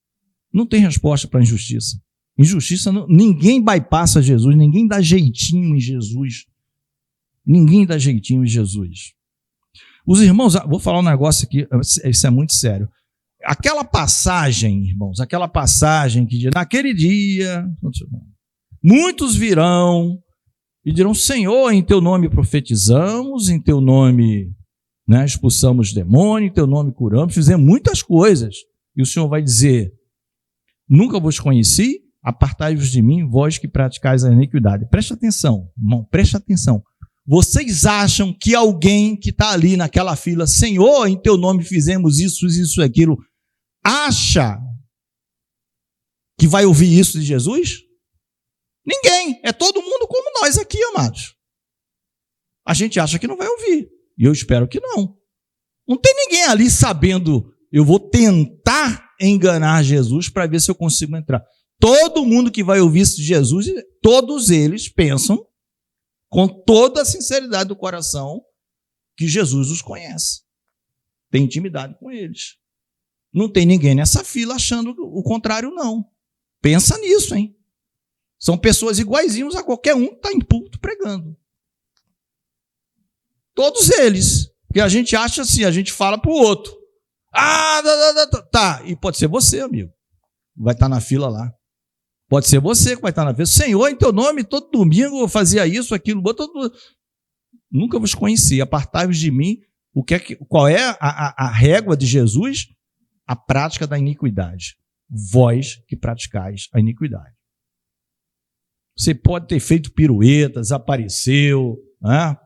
[SPEAKER 1] Não tem resposta para injustiça. Injustiça, ninguém bypassa Jesus, ninguém dá jeitinho em Jesus. Ninguém dá jeitinho em Jesus. Os irmãos, vou falar um negócio aqui, isso é muito sério. Aquela passagem, irmãos, aquela passagem que diz, naquele dia, muitos virão e dirão, Senhor, em teu nome profetizamos, em teu nome expulsamos demônio, em teu nome curamos, fizemos muitas coisas. E o Senhor vai dizer, nunca vos conheci, apartai-vos de mim, vós que praticais a iniquidade. Preste atenção, irmão, preste atenção. Vocês acham que alguém que está ali naquela fila, Senhor, em teu nome fizemos isso, isso, aquilo, acha que vai ouvir isso de Jesus? Ninguém. É todo mundo como nós aqui, amados. A gente acha que não vai ouvir. E eu espero que não. Não tem ninguém ali sabendo, eu vou tentar enganar Jesus para ver se eu consigo entrar. Todo mundo que vai ouvir isso de Jesus, todos eles pensam com toda a sinceridade do coração que Jesus os conhece. Tem intimidade com eles. Não tem ninguém nessa fila achando o contrário, não. Pensa nisso, hein? São pessoas iguaizinhos a qualquer um que está em púlpito pregando. Todos eles. Porque a gente acha assim, a gente fala para o outro. Tá. E pode ser você, amigo. Vai estar na fila lá. Pode ser você que vai estar na fila. Senhor, em teu nome, todo domingo eu fazia isso, aquilo, todo... Nunca vos conheci. Apartai-vos de mim. Qual é a régua de Jesus? A prática da iniquidade. Vós que praticais a iniquidade. Você pode ter feito piruetas, apareceu, né?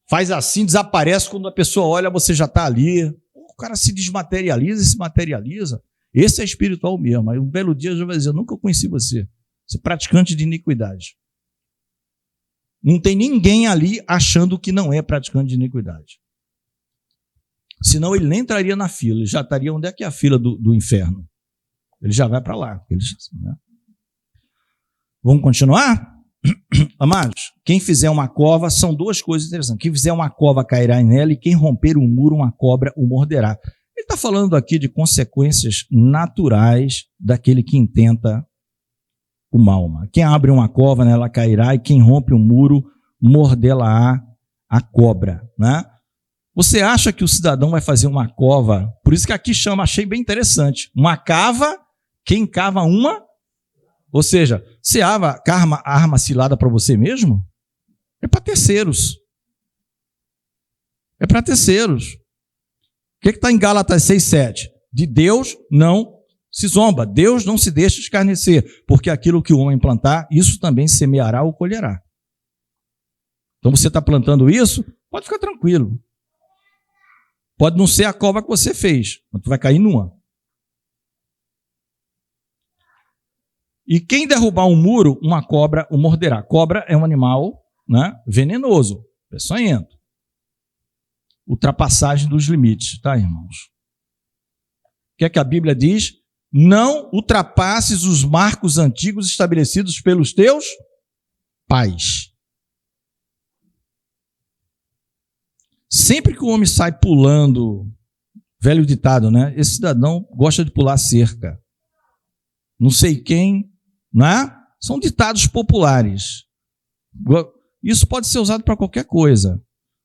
[SPEAKER 1] Faz assim, desaparece, quando a pessoa olha, você já está ali. O cara se desmaterializa e se materializa. Esse é espiritual mesmo. Aí um belo dia já vai dizer, eu nunca conheci você. Você é praticante de iniquidade. Não tem ninguém ali achando que não é praticante de iniquidade. Senão ele nem entraria na fila, ele já estaria onde é que é a fila do inferno. Ele já vai para lá. Né? Vamos continuar? Amados, quem fizer uma cova, são duas coisas interessantes. Quem fizer uma cova cairá nela, e quem romper um muro, uma cobra o morderá. Ele está falando aqui de consequências naturais daquele que intenta o mal. Quem abre uma cova, ela cairá, e quem rompe um muro, mordê-la-á a cobra. Né? Você acha que o cidadão vai fazer uma cova? Por isso que aqui chama, achei bem interessante. Uma cava, quem cava uma? Ou seja, você arma cilada para você mesmo? É para terceiros. É para terceiros. O que está em Gálatas 6,7? De Deus não se zomba. Deus não se deixa escarnecer, porque aquilo que o homem plantar, isso também semeará ou colherá. Então você está plantando isso, pode ficar tranquilo. Pode não ser a cova que você fez, mas tu vai cair numa. E quem derrubar um muro, uma cobra o morderá. Cobra é um animal, né, venenoso, peçonhento. Ultrapassagem dos limites, tá, irmãos? O que é que a Bíblia diz? Não ultrapasses os marcos antigos estabelecidos pelos teus pais. Sempre que o homem sai pulando, velho ditado, né? Esse cidadão gosta de pular cerca. Não sei quem, né? São ditados populares. Isso pode ser usado para qualquer coisa.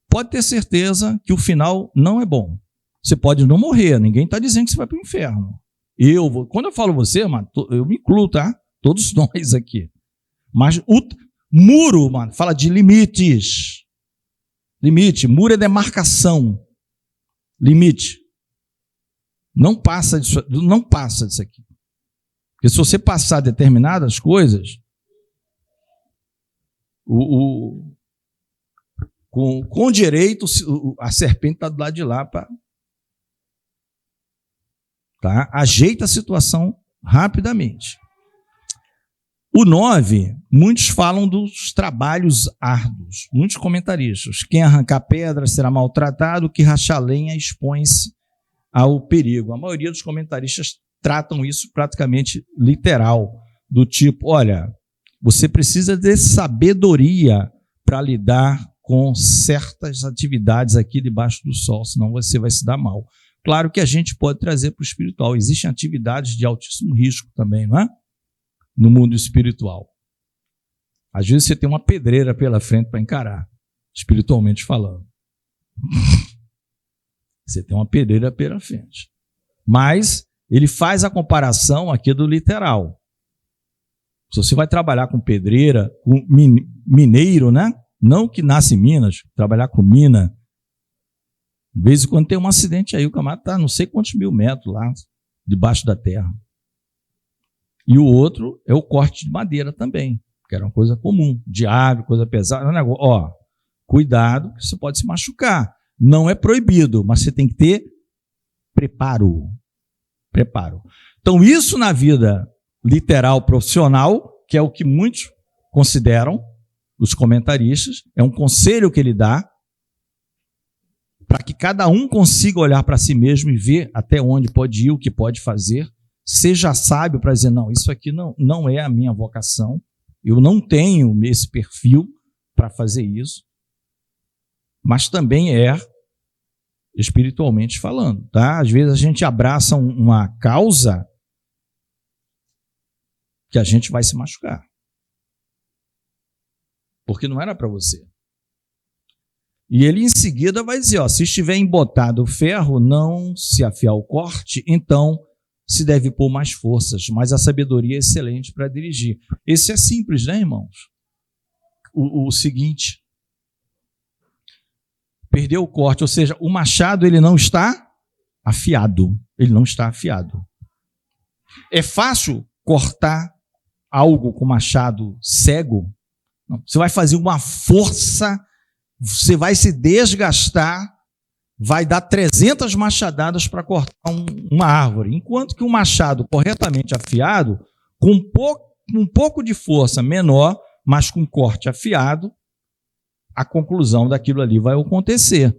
[SPEAKER 1] Pode ter certeza que o final não é bom. Você pode não morrer, ninguém está dizendo que você vai para o inferno. Quando eu falo você, mano, eu me incluo, tá? Todos nós aqui. Mas o muro, mano, fala de limites. Limite, muro é demarcação. Limite. Não passa disso aqui. Porque se você passar determinadas coisas, com direito, a serpente está do lado de lá. Tá tá? Ajeita a situação rapidamente. O 9, muitos falam dos trabalhos árduos, muitos comentaristas. Quem arrancar pedra será maltratado, que rachar lenha expõe-se ao perigo. A maioria dos comentaristas tratam isso praticamente literal, do tipo, olha, você precisa de sabedoria para lidar com certas atividades aqui debaixo do sol, senão você vai se dar mal. Claro que a gente pode trazer para o espiritual. Existem atividades de altíssimo risco também, não é? No mundo espiritual. Às vezes você tem uma pedreira pela frente para encarar, espiritualmente falando. Você tem uma pedreira pela frente. Mas ele faz a comparação aqui do literal. Se você vai trabalhar com pedreira, com mineiro, né? Não que nasce em Minas, trabalhar com mina. De vez em quando tem um acidente aí, o camarada está não sei quantos mil metros lá, debaixo da terra. E o outro é o corte de madeira também, que era uma coisa comum, de árvore, coisa pesada. Ó, cuidado, que você pode se machucar. Não é proibido, mas você tem que ter preparo. Preparo. Então, isso na vida literal profissional, que é o que muitos consideram, os comentaristas, é um conselho que ele dá para que cada um consiga olhar para si mesmo e ver até onde pode ir, o que pode fazer. Seja sábio para dizer, não, isso aqui não é a minha vocação, eu não tenho esse perfil para fazer isso, mas também é espiritualmente falando, tá? Às vezes a gente abraça uma causa que a gente vai se machucar, porque não era para você. E ele em seguida vai dizer, ó, se estiver embotado o ferro, não se afiar o corte, então se deve pôr mais forças, mas a sabedoria é excelente para dirigir. Esse é simples, né, irmãos? O seguinte, perdeu o corte, ou seja, o machado ele não está afiado. Ele não está afiado. É fácil cortar algo com machado cego? Não. Você vai fazer uma força, você vai se desgastar, vai dar 300 machadadas para cortar uma árvore, enquanto que um machado corretamente afiado, com um pouco de força menor, mas com corte afiado, a conclusão daquilo ali vai acontecer.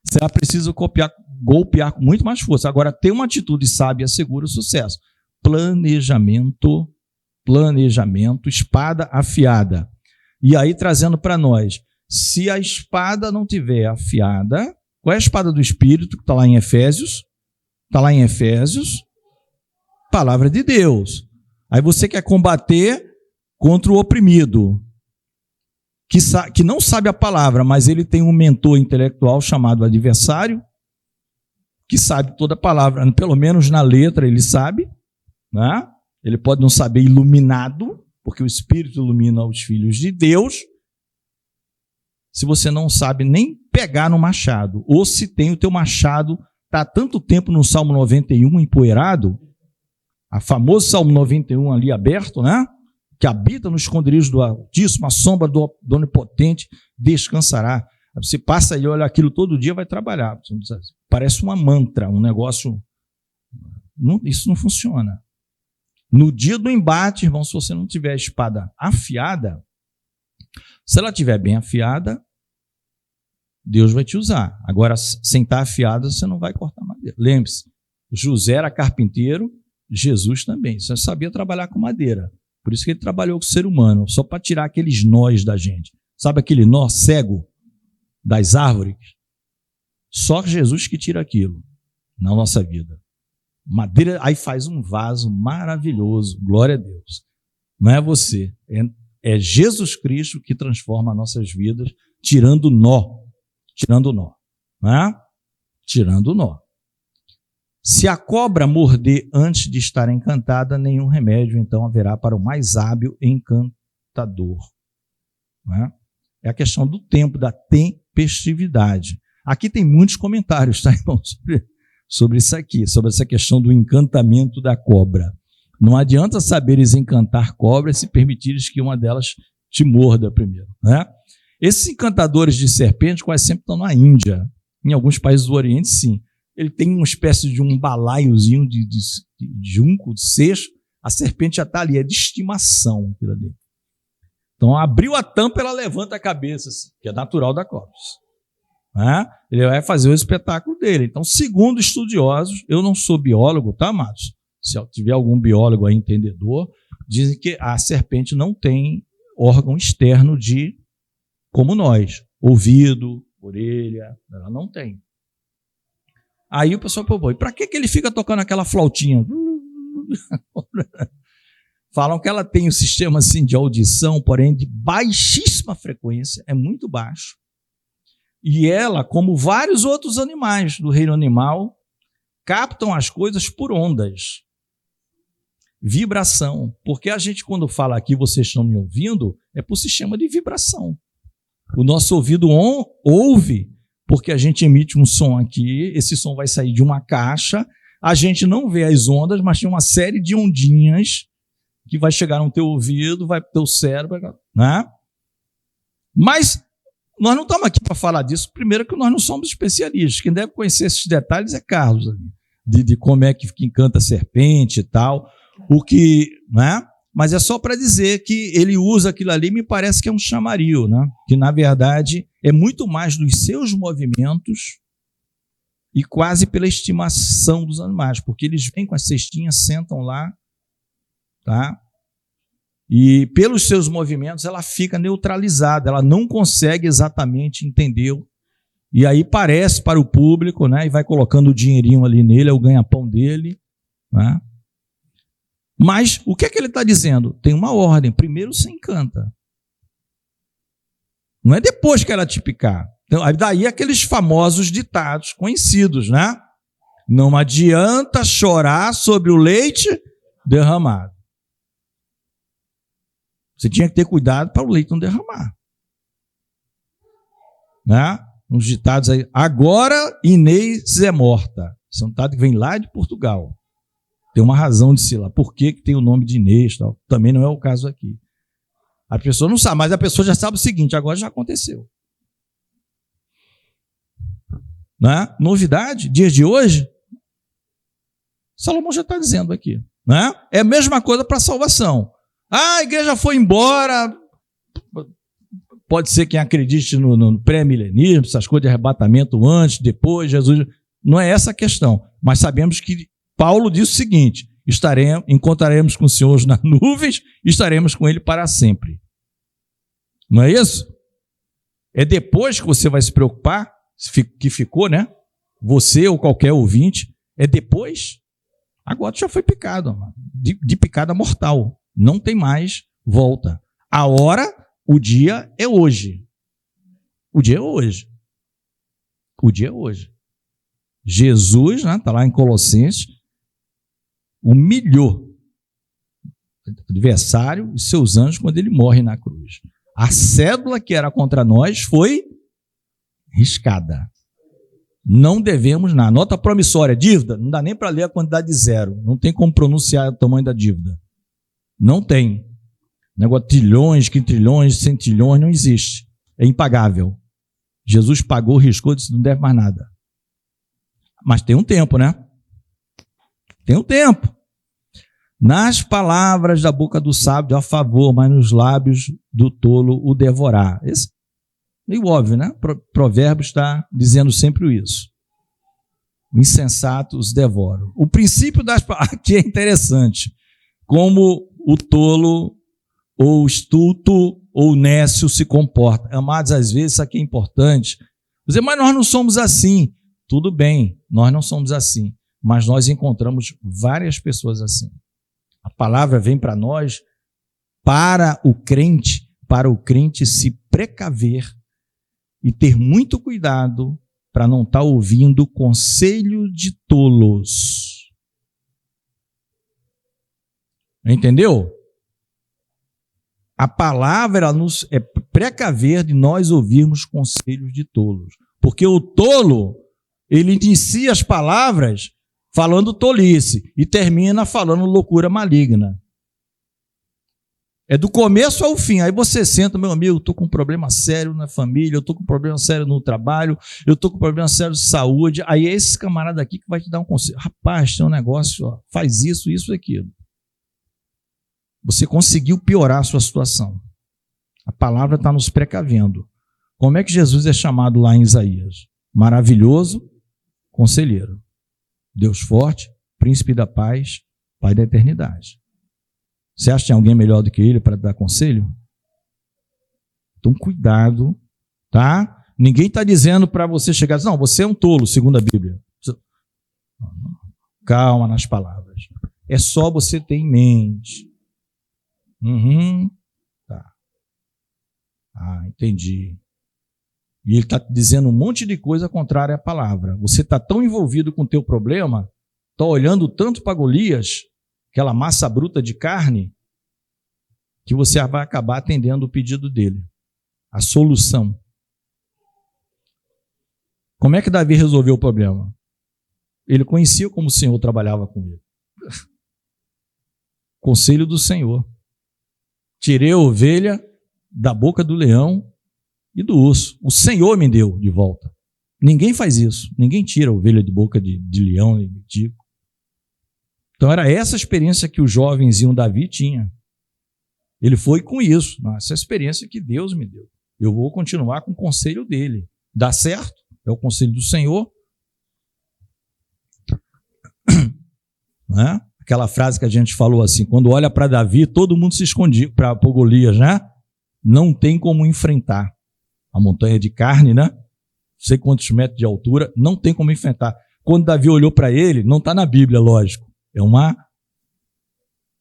[SPEAKER 1] Você precisa golpear com muito mais força. Agora, ter uma atitude sábia assegura o sucesso. Planejamento, espada afiada. E aí, trazendo para nós, se a espada não tiver afiada, qual é a espada do Espírito que está lá em Efésios? Está lá em Efésios, palavra de Deus. Aí você quer combater contra o oprimido, que não sabe a palavra, mas ele tem um mentor intelectual chamado adversário, que sabe toda a palavra, pelo menos na letra ele sabe, né? Ele pode não saber iluminado, porque o Espírito ilumina os filhos de Deus. Se você não sabe nem pegar no machado, ou se tem o teu machado, está há tanto tempo no Salmo 91 empoeirado, a famoso Salmo 91 ali aberto, né? Que habita no esconderijo do Altíssimo, a sombra do Onipotente descansará. Você passa e olha aquilo todo dia, vai trabalhar. Parece uma mantra, um negócio. Isso não funciona. No dia do embate, irmão, se você não tiver a espada afiada, se ela estiver bem afiada, Deus vai te usar. Agora, sem estar afiada, você não vai cortar madeira. Lembre-se, José era carpinteiro, Jesus também. Você sabia trabalhar com madeira. Por isso que ele trabalhou com o ser humano, só para tirar aqueles nós da gente. Sabe aquele nó cego das árvores? Só Jesus que tira aquilo na nossa vida. Madeira, aí faz um vaso maravilhoso, glória a Deus. Não é você, é Jesus Cristo que transforma nossas vidas, tirando nó, né? Tirando nó. Se a cobra morder antes de estar encantada, nenhum remédio então haverá para o mais hábil encantador. Né? É a questão do tempo, da tempestividade. Aqui tem muitos comentários, tá, irmão, sobre isso aqui, sobre essa questão do encantamento da cobra. Não adianta saberes encantar cobras se permitires que uma delas te morda primeiro. Né? Esses encantadores de serpente quase sempre estão na Índia. Em alguns países do Oriente, sim. ele tem uma espécie de um balaiozinho de junco, de seixo, a serpente já está ali, é de estimação aquilo ali. Então, abriu a tampa, ela levanta a cabeça, assim, que é natural da cobra. Ele vai fazer o espetáculo dele. Então, segundo estudiosos, eu não sou biólogo, tá, amados? Se tiver algum biólogo aí entendedor, dizem que a serpente não tem órgão externo como nós, ouvido, orelha, ela não tem. Aí o pessoal falou, e para que ele fica tocando aquela flautinha? Falam que ela tem um sistema assim de audição, porém de baixíssima frequência, é muito baixo. E ela, como vários outros animais do reino animal, captam as coisas por ondas. Vibração. Porque a gente, quando fala aqui, vocês estão me ouvindo, é por sistema de vibração. O nosso ouvido ouve, porque a gente emite um som aqui, esse som vai sair de uma caixa, a gente não vê as ondas, mas tem uma série de ondinhas que vai chegar no teu ouvido, vai para o teu cérebro, né? Mas nós não estamos aqui para falar disso, primeiro que nós não somos especialistas, quem deve conhecer esses detalhes é Carlos, de como é que encanta a serpente e tal, né? Mas é só para dizer que ele usa aquilo ali, me parece que é um chamario, né? Que na verdade é muito mais dos seus movimentos e quase pela estimação dos animais, porque eles vêm com as cestinhas, sentam lá, tá? E pelos seus movimentos ela fica neutralizada, ela não consegue exatamente entender. E aí parece para o público, né? E vai colocando o dinheirinho ali nele, é o ganha-pão dele, né? Mas o que é que ele está dizendo? Tem uma ordem. Primeiro você encanta. Não é depois que ela te picar. Então, daí aqueles famosos ditados conhecidos, né? Não adianta chorar sobre o leite derramado. Você tinha que ter cuidado para o leite não derramar. Né? Uns ditados aí. Agora Inês é morta. Esse é um ditado que vem lá de Portugal. Tem uma razão de ser lá. Por que tem o nome de Inês? Tal? Também não é o caso aqui. A pessoa não sabe, mas a pessoa já sabe o seguinte, agora já aconteceu. Né? Novidade, dias de hoje, Salomão já está dizendo aqui. Né? É a mesma coisa para a salvação. A igreja foi embora. Pode ser quem acredite no pré-milenismo, essas coisas de arrebatamento antes, depois, Jesus. Não é essa a questão. Mas sabemos que Paulo disse o seguinte: encontraremos com o Senhor nas nuvens e estaremos com Ele para sempre. Não é isso? É depois que você vai se preocupar, que ficou, né? Você ou qualquer ouvinte, é depois. Agora tu já foi picado, de picada mortal. Não tem mais volta. A hora, o dia é hoje. O dia é hoje. O dia é hoje. Jesus, né, está lá em Colossenses, humilhou o adversário e seus anjos quando ele morre na cruz. A cédula que era contra nós foi riscada. Não devemos nada. Nota promissória, dívida, não dá nem para ler a quantidade de zero. Não tem como pronunciar o tamanho da dívida. Não tem. Negócio de trilhões, quintrilhões, centilhões, não existe. É impagável. Jesus pagou, riscou, disse, não deve mais nada. Mas tem um tempo, né? Tem um tempo. Nas palavras da boca do sábio a favor, mas nos lábios do tolo o devorar. Esse é meio óbvio, né? Provérbios está dizendo sempre isso. O insensato os devora. O princípio das palavras aqui é interessante. Como o tolo, ou o estulto, ou o nécio se comporta. Amados, às vezes isso aqui é importante. Dizer, mas nós não somos assim. Tudo bem, nós não somos assim. Mas nós encontramos várias pessoas assim. A palavra vem para nós, para o crente se precaver e ter muito cuidado para não estar ouvindo conselho de tolos. Entendeu? A palavra nos é precaver de nós ouvirmos conselhos de tolos. Porque o tolo, ele inicia as palavras falando tolice e termina falando loucura maligna. É do começo ao fim. Aí você senta, meu amigo, eu estou com um problema sério na família, eu estou com um problema sério no trabalho, eu estou com um problema sério de saúde. Aí é esse camarada aqui que vai te dar um conselho. Rapaz, tem um negócio, ó, faz isso, isso e aquilo. Você conseguiu piorar a sua situação. A palavra está nos precavendo. Como é que Jesus é chamado lá em Isaías? Maravilhoso, conselheiro. Deus forte, príncipe da paz, pai da eternidade. Você acha que tem alguém melhor do que ele para dar conselho? Então, cuidado, tá? Ninguém está dizendo para você chegar, não, você é um tolo, segundo a Bíblia. Calma nas palavras. É só você ter em mente. Tá. Ah, entendi. E ele está dizendo um monte de coisa contrária à palavra. Você está tão envolvido com o teu problema, está olhando tanto para Golias, aquela massa bruta de carne, que você vai acabar atendendo o pedido dele. A solução. Como é que Davi resolveu o problema? Ele conhecia como o Senhor trabalhava com ele. Conselho do Senhor. Tirei a ovelha da boca do leão e do urso. O Senhor me deu de volta. Ninguém faz isso. Ninguém tira a ovelha de boca de leão e de tico. Então era essa experiência que o jovenzinho Davi tinha. Ele foi com isso. Essa experiência que Deus me deu. Eu vou continuar com o conselho dele. Dá certo? É o conselho do Senhor. Né? Aquela frase que a gente falou assim, quando olha para Davi, todo mundo se escondia, para Golias, né? Não tem como enfrentar. A montanha de carne, né? Não sei quantos metros de altura, não tem como enfrentar. Quando Davi olhou para ele, não está na Bíblia, lógico. É uma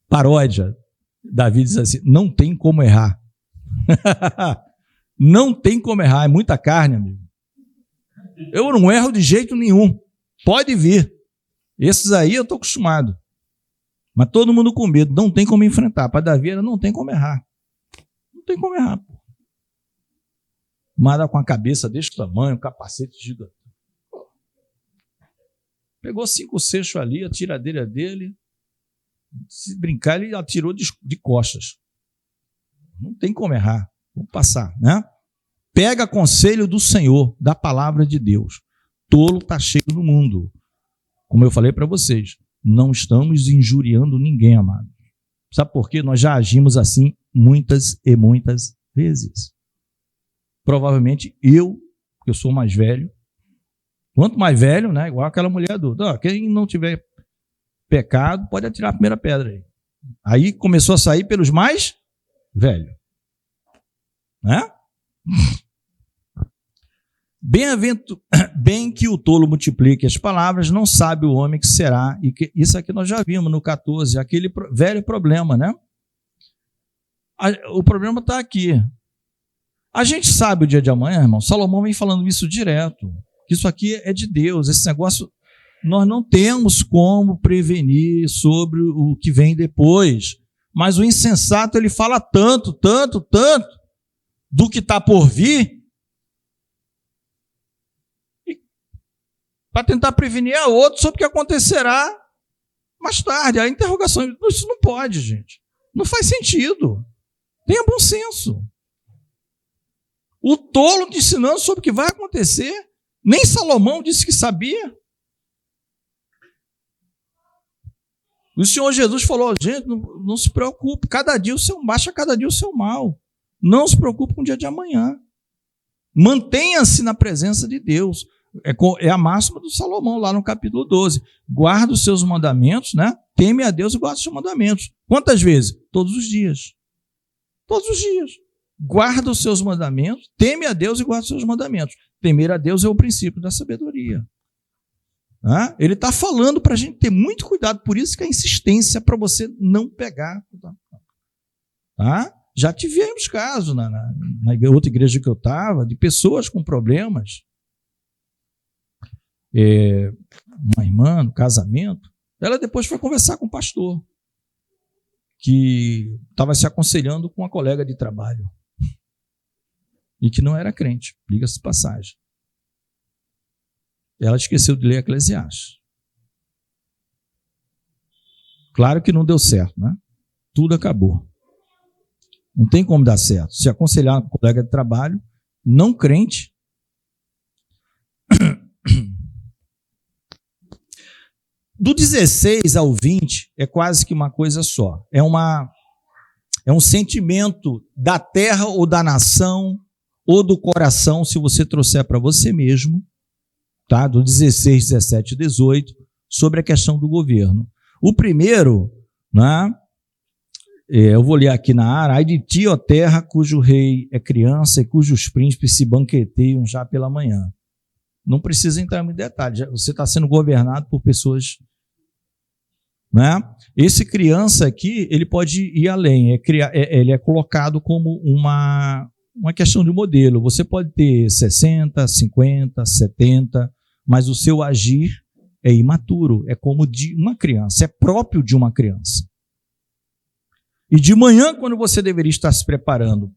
[SPEAKER 1] paródia. Davi diz assim, não tem como errar. Não tem como errar, é muita carne, amigo. Eu não erro de jeito nenhum. Pode vir. Esses aí eu estou acostumado. Mas todo mundo com medo, não tem como enfrentar. Para Davi, não tem como errar. Não tem como errar. Pô. Manda com a cabeça desse tamanho, um capacete gigante. Pegou 5 seixos ali, a tiradeira dele. Se brincar, ele atirou de costas. Não tem como errar. Vamos passar, né? Pega conselho do Senhor, da palavra de Deus. Tolo está cheio no mundo. Como eu falei para vocês, não estamos injuriando ninguém, amado. Sabe por quê? Nós já agimos assim muitas e muitas vezes. Provavelmente eu, que eu sou mais velho, quanto mais velho, né? Igual aquela mulher do... Quem não tiver pecado, pode atirar a primeira pedra aí. Aí começou a sair pelos mais velhos. Né? Bem que o tolo multiplique as palavras, não sabe o homem que será. E que, isso aqui nós já vimos no 14, aquele velho problema, né? O problema está aqui. A gente sabe o dia de amanhã, irmão. Salomão vem falando isso direto. Que isso aqui é de Deus. Esse negócio, nós não temos como prevenir sobre o que vem depois. Mas o insensato, ele fala tanto do que está por vir, para tentar prevenir a outro sobre o que acontecerá mais tarde. A interrogação, isso não pode, gente. Não faz sentido. Tenha bom senso. O tolo te ensinando sobre o que vai acontecer. Nem Salomão disse que sabia. O Senhor Jesus falou, gente, não se preocupe, cada dia o seu baixa, cada dia o seu mal. Não se preocupe com o dia de amanhã. Mantenha-se na presença de Deus. É a máxima do Salomão, lá no capítulo 12. Guarda os seus mandamentos, né? Teme a Deus e guarda os seus mandamentos. Quantas vezes? Todos os dias. Todos os dias. Guarda os seus mandamentos, teme a Deus e guarda os seus mandamentos. Temer a Deus é o princípio da sabedoria. Ele está falando para a gente ter muito cuidado, por isso que a insistência para você não pegar. Já tivemos casos na outra igreja que eu estava, de pessoas com problemas. Uma irmã no casamento, ela depois foi conversar com o pastor, que estava se aconselhando com uma colega de trabalho, e que não era crente, diga-se de passagem. Ela esqueceu de ler Eclesiastes. Claro que não deu certo, né? Tudo acabou. Não tem como dar certo. Se aconselhar um colega de trabalho, não crente, do 16 ao 20 é quase que uma coisa só. É um sentimento da terra ou da nação ou do coração, se você trouxer para você mesmo, tá? Do 16, 17 e 18, sobre a questão do governo. O primeiro, né? Eu vou ler aqui na área: ai de ti, ó terra, cujo rei é criança e cujos príncipes se banqueteiam já pela manhã. Não precisa entrar em detalhes, você está sendo governado por pessoas, né? Esse criança aqui, ele pode ir além, ele é colocado como uma questão de modelo. Você pode ter 60, 50, 70, mas o seu agir é imaturo, é como de uma criança, é próprio de uma criança. E de manhã, quando você deveria estar se preparando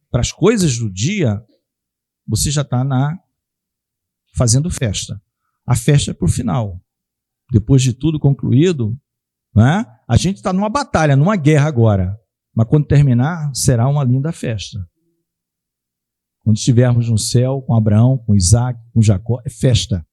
[SPEAKER 1] para as coisas do dia, você já está fazendo festa. A festa é para o final. Depois de tudo concluído, né, a gente está numa batalha, numa guerra agora. Mas quando terminar, será uma linda festa. Quando estivermos no céu com Abraão, com Isaac, com Jacó, é festa.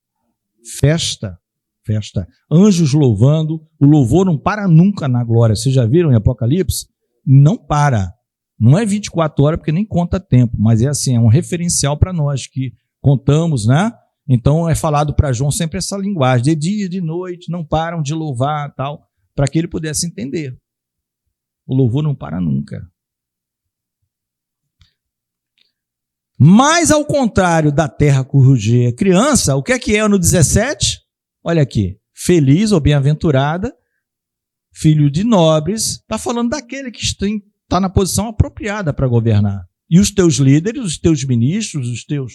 [SPEAKER 1] Festa. Festa. Anjos louvando, o louvor não para nunca na glória. Vocês já viram em Apocalipse? Não para. Não é 24 horas, porque nem conta tempo, mas é assim, é um referencial para nós que contamos, né? Então é falado para João sempre essa linguagem, de dia e de noite, não param de louvar, tal, para que ele pudesse entender. O louvor não para nunca. Mas ao contrário da terra cujo é criança, o que é no 17? Olha aqui, feliz ou bem-aventurada, filho de nobres, está falando daquele que está na posição apropriada para governar. E os teus líderes, os teus ministros, os teus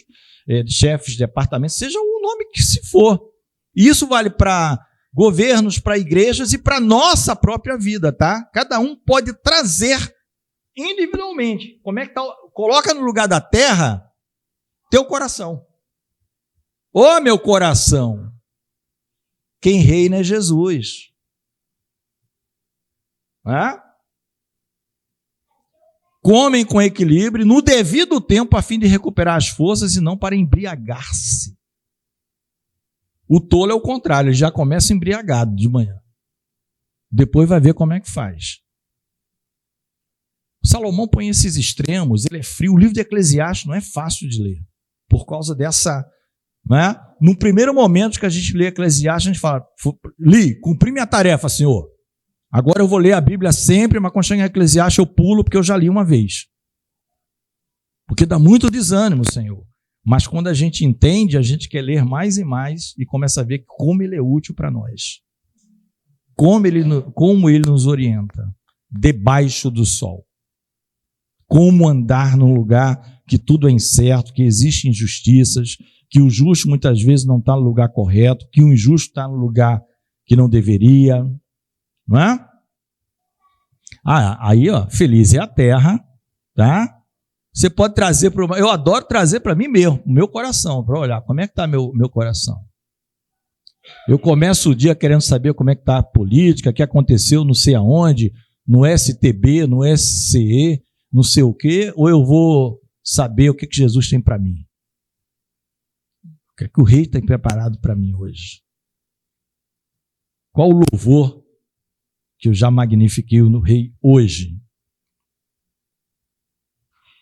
[SPEAKER 1] chefes de departamento, seja o nome que se for. Isso vale para governos, para igrejas e para nossa própria vida, tá? Cada um pode trazer individualmente. Como é que tá? Coloca no lugar da terra teu coração. Ô meu coração, quem reina é Jesus. Comem com equilíbrio, no devido tempo, a fim de recuperar as forças e não para embriagar-se. O tolo é o contrário, ele já começa embriagado de manhã. Depois vai ver como é que faz. Salomão põe esses extremos, ele é frio. O livro de Eclesiastes não é fácil de ler, por causa dessa... Né? No primeiro momento que a gente lê Eclesiastes, a gente fala, li, cumpri minha tarefa, Senhor. Agora eu vou ler a Bíblia sempre, mas quando chega em Eclesiastes eu pulo, porque eu já li uma vez. Porque dá muito desânimo, Senhor. Mas quando a gente entende, a gente quer ler mais e mais e começa a ver como ele é útil para nós. Como ele nos orienta debaixo do sol. Como andar num lugar que tudo é incerto, que existem injustiças, que o justo muitas vezes não está no lugar correto, que o injusto está no lugar que não deveria, não é? Aí, ó, feliz é a terra, tá? Você pode trazer para... Eu adoro trazer para mim mesmo, o meu coração, para olhar como é que está meu coração. Eu começo o dia querendo saber como é que está a política, o que aconteceu não sei aonde, no STB, no SCE, não sei o quê, ou eu vou saber o que Jesus tem para mim. O que o rei tem preparado para mim hoje? Qual o louvor que eu já magnifiquei no rei hoje?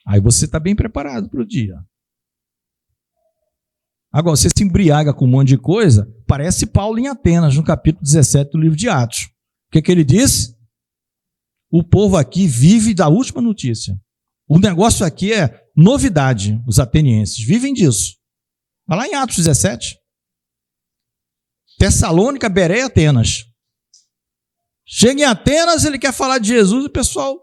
[SPEAKER 1] Aí você está bem preparado para o dia. Agora, você se embriaga com um monte de coisa, parece Paulo em Atenas, no capítulo 17 do livro de Atos. O que ele disse? O povo aqui vive da última notícia. O negócio aqui é novidade, os atenienses vivem disso. Vai lá em Atos 17. Tessalônica, Bereia, Atenas. Chega em Atenas, ele quer falar de Jesus, e o pessoal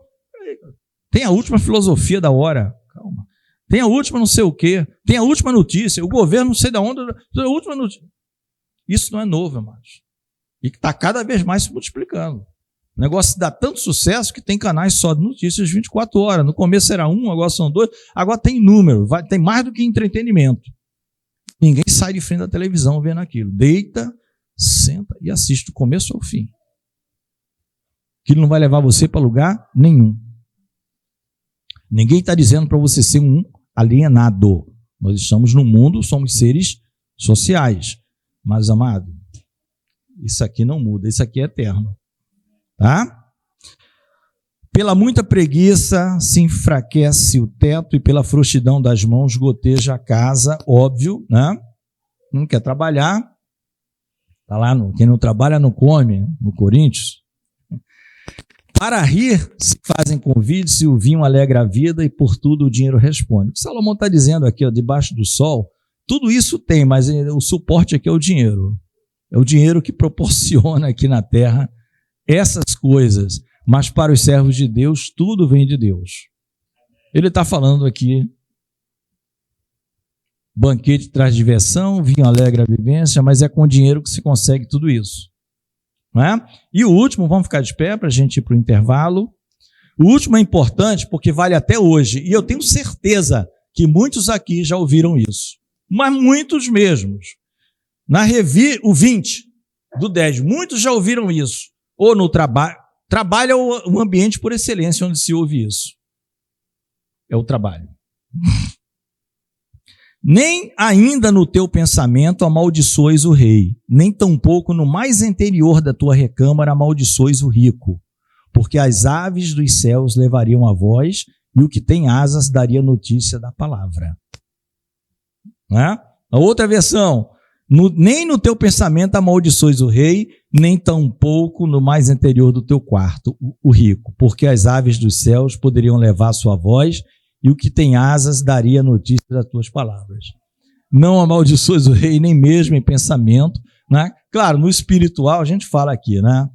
[SPEAKER 1] tem a última filosofia da hora. Calma. Tem a última não sei o quê. Tem a última notícia. O governo não sei de onde. A última notícia. Isso não é novo, irmãos. E que está cada vez mais se multiplicando. O negócio dá tanto sucesso que tem canais só de notícias 24 horas. No começo era 1, agora são 2. Agora tem número. Tem mais do que entretenimento. Ninguém sai de frente da televisão vendo aquilo. Deita, senta e assiste do começo ao fim. Aquilo não vai levar você para lugar nenhum. Ninguém está dizendo para você ser um alienado. Nós estamos no mundo, somos seres sociais. Mas, amado, isso aqui não muda, isso aqui é eterno. Tá? Pela muita preguiça se enfraquece o teto e pela frouxidão das mãos goteja a casa, óbvio, né? Não quer trabalhar, tá lá, quem não trabalha não come, no Coríntios. Para rir se fazem convites e o vinho alegra a vida e por tudo o dinheiro responde. O que Salomão está dizendo aqui, ó, debaixo do sol, tudo isso tem, mas o suporte aqui é o dinheiro. É o dinheiro que proporciona aqui na terra essas coisas. Mas para os servos de Deus, tudo vem de Deus. Ele está falando aqui, banquete traz diversão, vinho alegra a vivência, mas é com dinheiro que se consegue tudo isso. Não é? E o último, vamos ficar de pé para a gente ir para o intervalo. O último é importante porque vale até hoje. E eu tenho certeza que muitos aqui já ouviram isso. Mas muitos mesmos. Na Revi, o 20 do 10, muitos já ouviram isso. Ou no trabalho. Trabalho é o ambiente por excelência onde se ouve isso. É o trabalho. Nem ainda no teu pensamento amaldiçoes o rei, nem tampouco no mais interior da tua recâmara amaldiçoes o rico, porque as aves dos céus levariam a voz e o que tem asas daria notícia da palavra. Né? A outra versão, nem no teu pensamento amaldiçoes o rei, nem tampouco no mais interior do teu quarto o rico, porque as aves dos céus poderiam levar a sua voz e o que tem asas daria notícia das tuas palavras. Não amaldiçoes o rei, nem mesmo em pensamento. Né? Claro, no espiritual a gente fala aqui, né?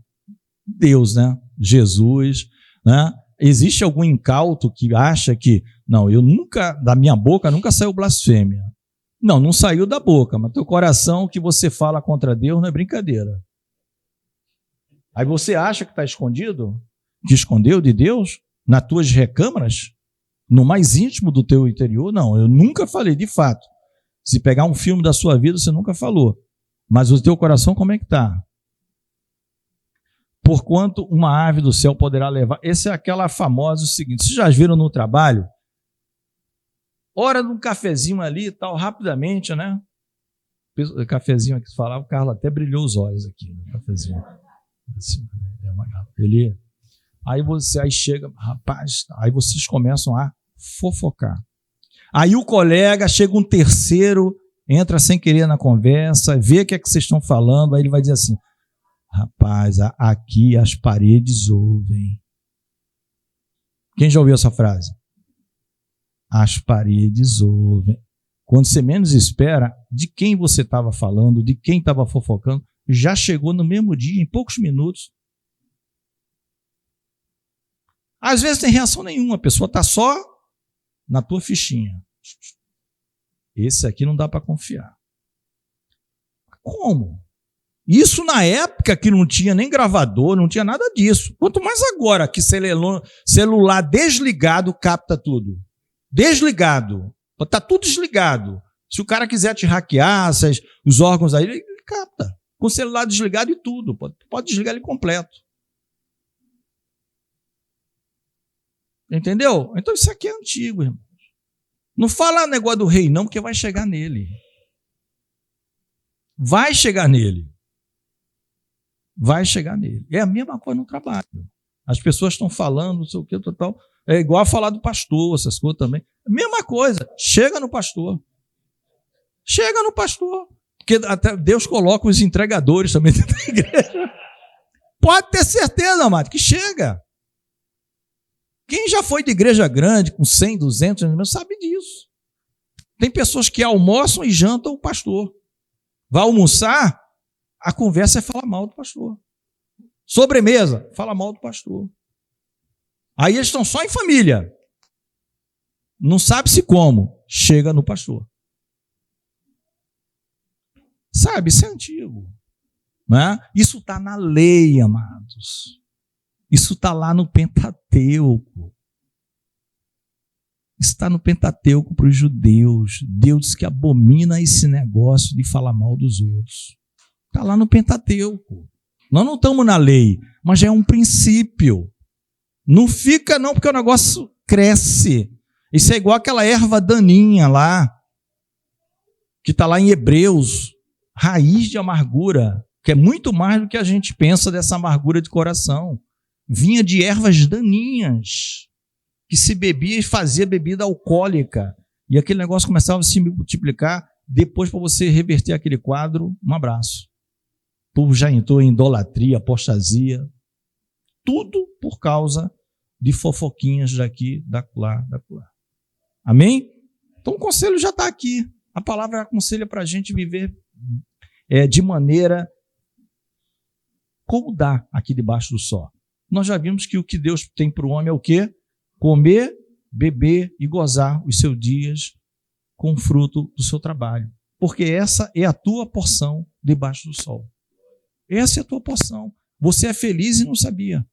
[SPEAKER 1] Deus, né? Jesus. Né? Existe algum incauto que acha que, não, da minha boca nunca saiu blasfêmia. Não saiu da boca, mas teu coração que você fala contra Deus não é brincadeira. Aí você acha que está escondido? Que escondeu de Deus? Nas tuas recâmaras? No mais íntimo do teu interior? Não, eu nunca falei, de fato. Se pegar um filme da sua vida, você nunca falou. Mas o teu coração como é que está? Porquanto uma ave do céu poderá levar... Essa é aquela famosa, o seguinte, vocês já viram no trabalho? Hora de um cafezinho ali e tal, rapidamente, né? O cafezinho aqui que falava, o Carlos até brilhou os olhos aqui, no cafezinho. Aí chega, rapaz, aí vocês começam a fofocar. Aí o colega, chega um terceiro, entra sem querer na conversa, vê o que é que vocês estão falando, aí ele vai dizer assim, rapaz, aqui as paredes ouvem. Quem já ouviu essa frase? As paredes ouvem. Quando você menos espera, de quem você estava falando, de quem estava fofocando, já chegou no mesmo dia, em poucos minutos. Às vezes tem reação nenhuma, a pessoa está só na tua fichinha. Esse aqui não dá para confiar. Como? Isso na época que não tinha nem gravador, não tinha nada disso. Quanto mais agora que celular desligado capta tudo. Desligado. Está tudo desligado. Se o cara quiser te hackear, os órgãos aí, ele capta. Com o celular desligado e tudo. Pode desligar ele completo. Entendeu? Então isso aqui é antigo, irmão. Não fala negócio do rei não, porque vai chegar nele. Vai chegar nele. Vai chegar nele. É a mesma coisa no trabalho. As pessoas estão falando, não sei o que, tal. É igual a falar do pastor, essas coisas também. Mesma coisa. Chega no pastor. Chega no pastor. Porque até Deus coloca os entregadores também dentro da igreja. Pode ter certeza, amado, que chega. Quem já foi de igreja grande, com 100, 200, sabe disso. Tem pessoas que almoçam e jantam o pastor. Vai almoçar, a conversa é falar mal do pastor. Sobremesa, fala mal do pastor. Aí eles estão só em família. Não sabe-se como. Chega no pastor. Sabe, isso é antigo. Né? Isso está na lei, amados. Isso está lá no Pentateuco. Isso está no Pentateuco para os judeus. Deus que abomina esse negócio de falar mal dos outros. Está lá no Pentateuco. Nós não estamos na lei, mas já é um princípio. Não fica não, porque o negócio cresce. Isso é igual aquela erva daninha lá, que está lá em Hebreus, raiz de amargura, que é muito mais do que a gente pensa dessa amargura de coração. Vinha de ervas daninhas, que se bebia e fazia bebida alcoólica. E aquele negócio começava a se multiplicar. Depois, para você reverter aquele quadro, um abraço. O povo já entrou em idolatria, apostasia. Tudo por causa de fofoquinhas daqui, da lá. Amém? Então o conselho já está aqui. A palavra aconselha para a gente viver de maneira como dá aqui debaixo do sol. Nós já vimos que o que Deus tem para o homem é o quê? Comer, beber e gozar os seus dias com o fruto do seu trabalho. Porque essa é a tua porção debaixo do sol. Essa é a tua porção. Você é feliz e não sabia.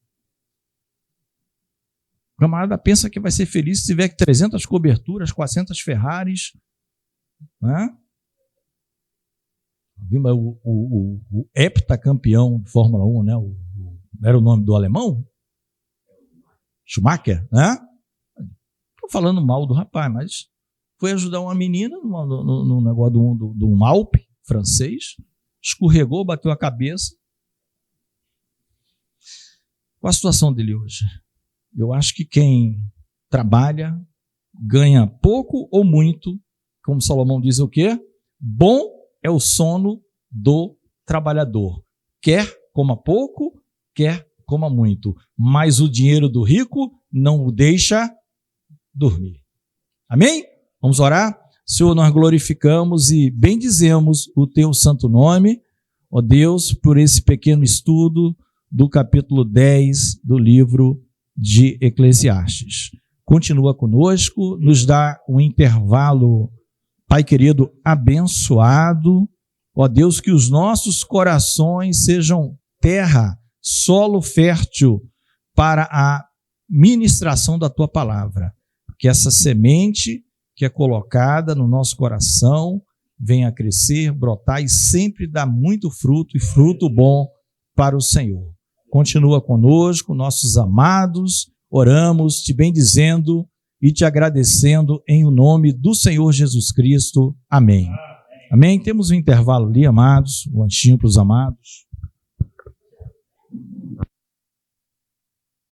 [SPEAKER 1] O camarada pensa que vai ser feliz se tiver 300 coberturas, 400 Ferraris. Né? O heptacampeão de Fórmula 1, né? Era o nome do alemão? Schumacher, né? Estou falando mal do rapaz, mas foi ajudar uma menina no negócio de um Alpe francês, escorregou, bateu a cabeça. Qual a situação dele hoje? Eu acho que quem trabalha ganha pouco ou muito, como Salomão diz o quê? Bom é o sono do trabalhador. Quer coma pouco, quer coma muito. Mas o dinheiro do rico não o deixa dormir. Amém? Vamos orar? Senhor, nós glorificamos e bendizemos o teu santo nome, ó Deus, por esse pequeno estudo do capítulo 10 do livro de Eclesiastes. Continua conosco, nos dá um intervalo, Pai querido, abençoado. Ó Deus, que os nossos corações sejam terra, solo fértil para a ministração da tua palavra. Que essa semente que é colocada no nosso coração venha a crescer, brotar e sempre dar muito fruto e fruto bom para o Senhor. Continua conosco, nossos amados, oramos te bendizendo e te agradecendo em o nome do Senhor Jesus Cristo. Amém. Amém. Temos um intervalo ali, amados, um lanchinho para os amados.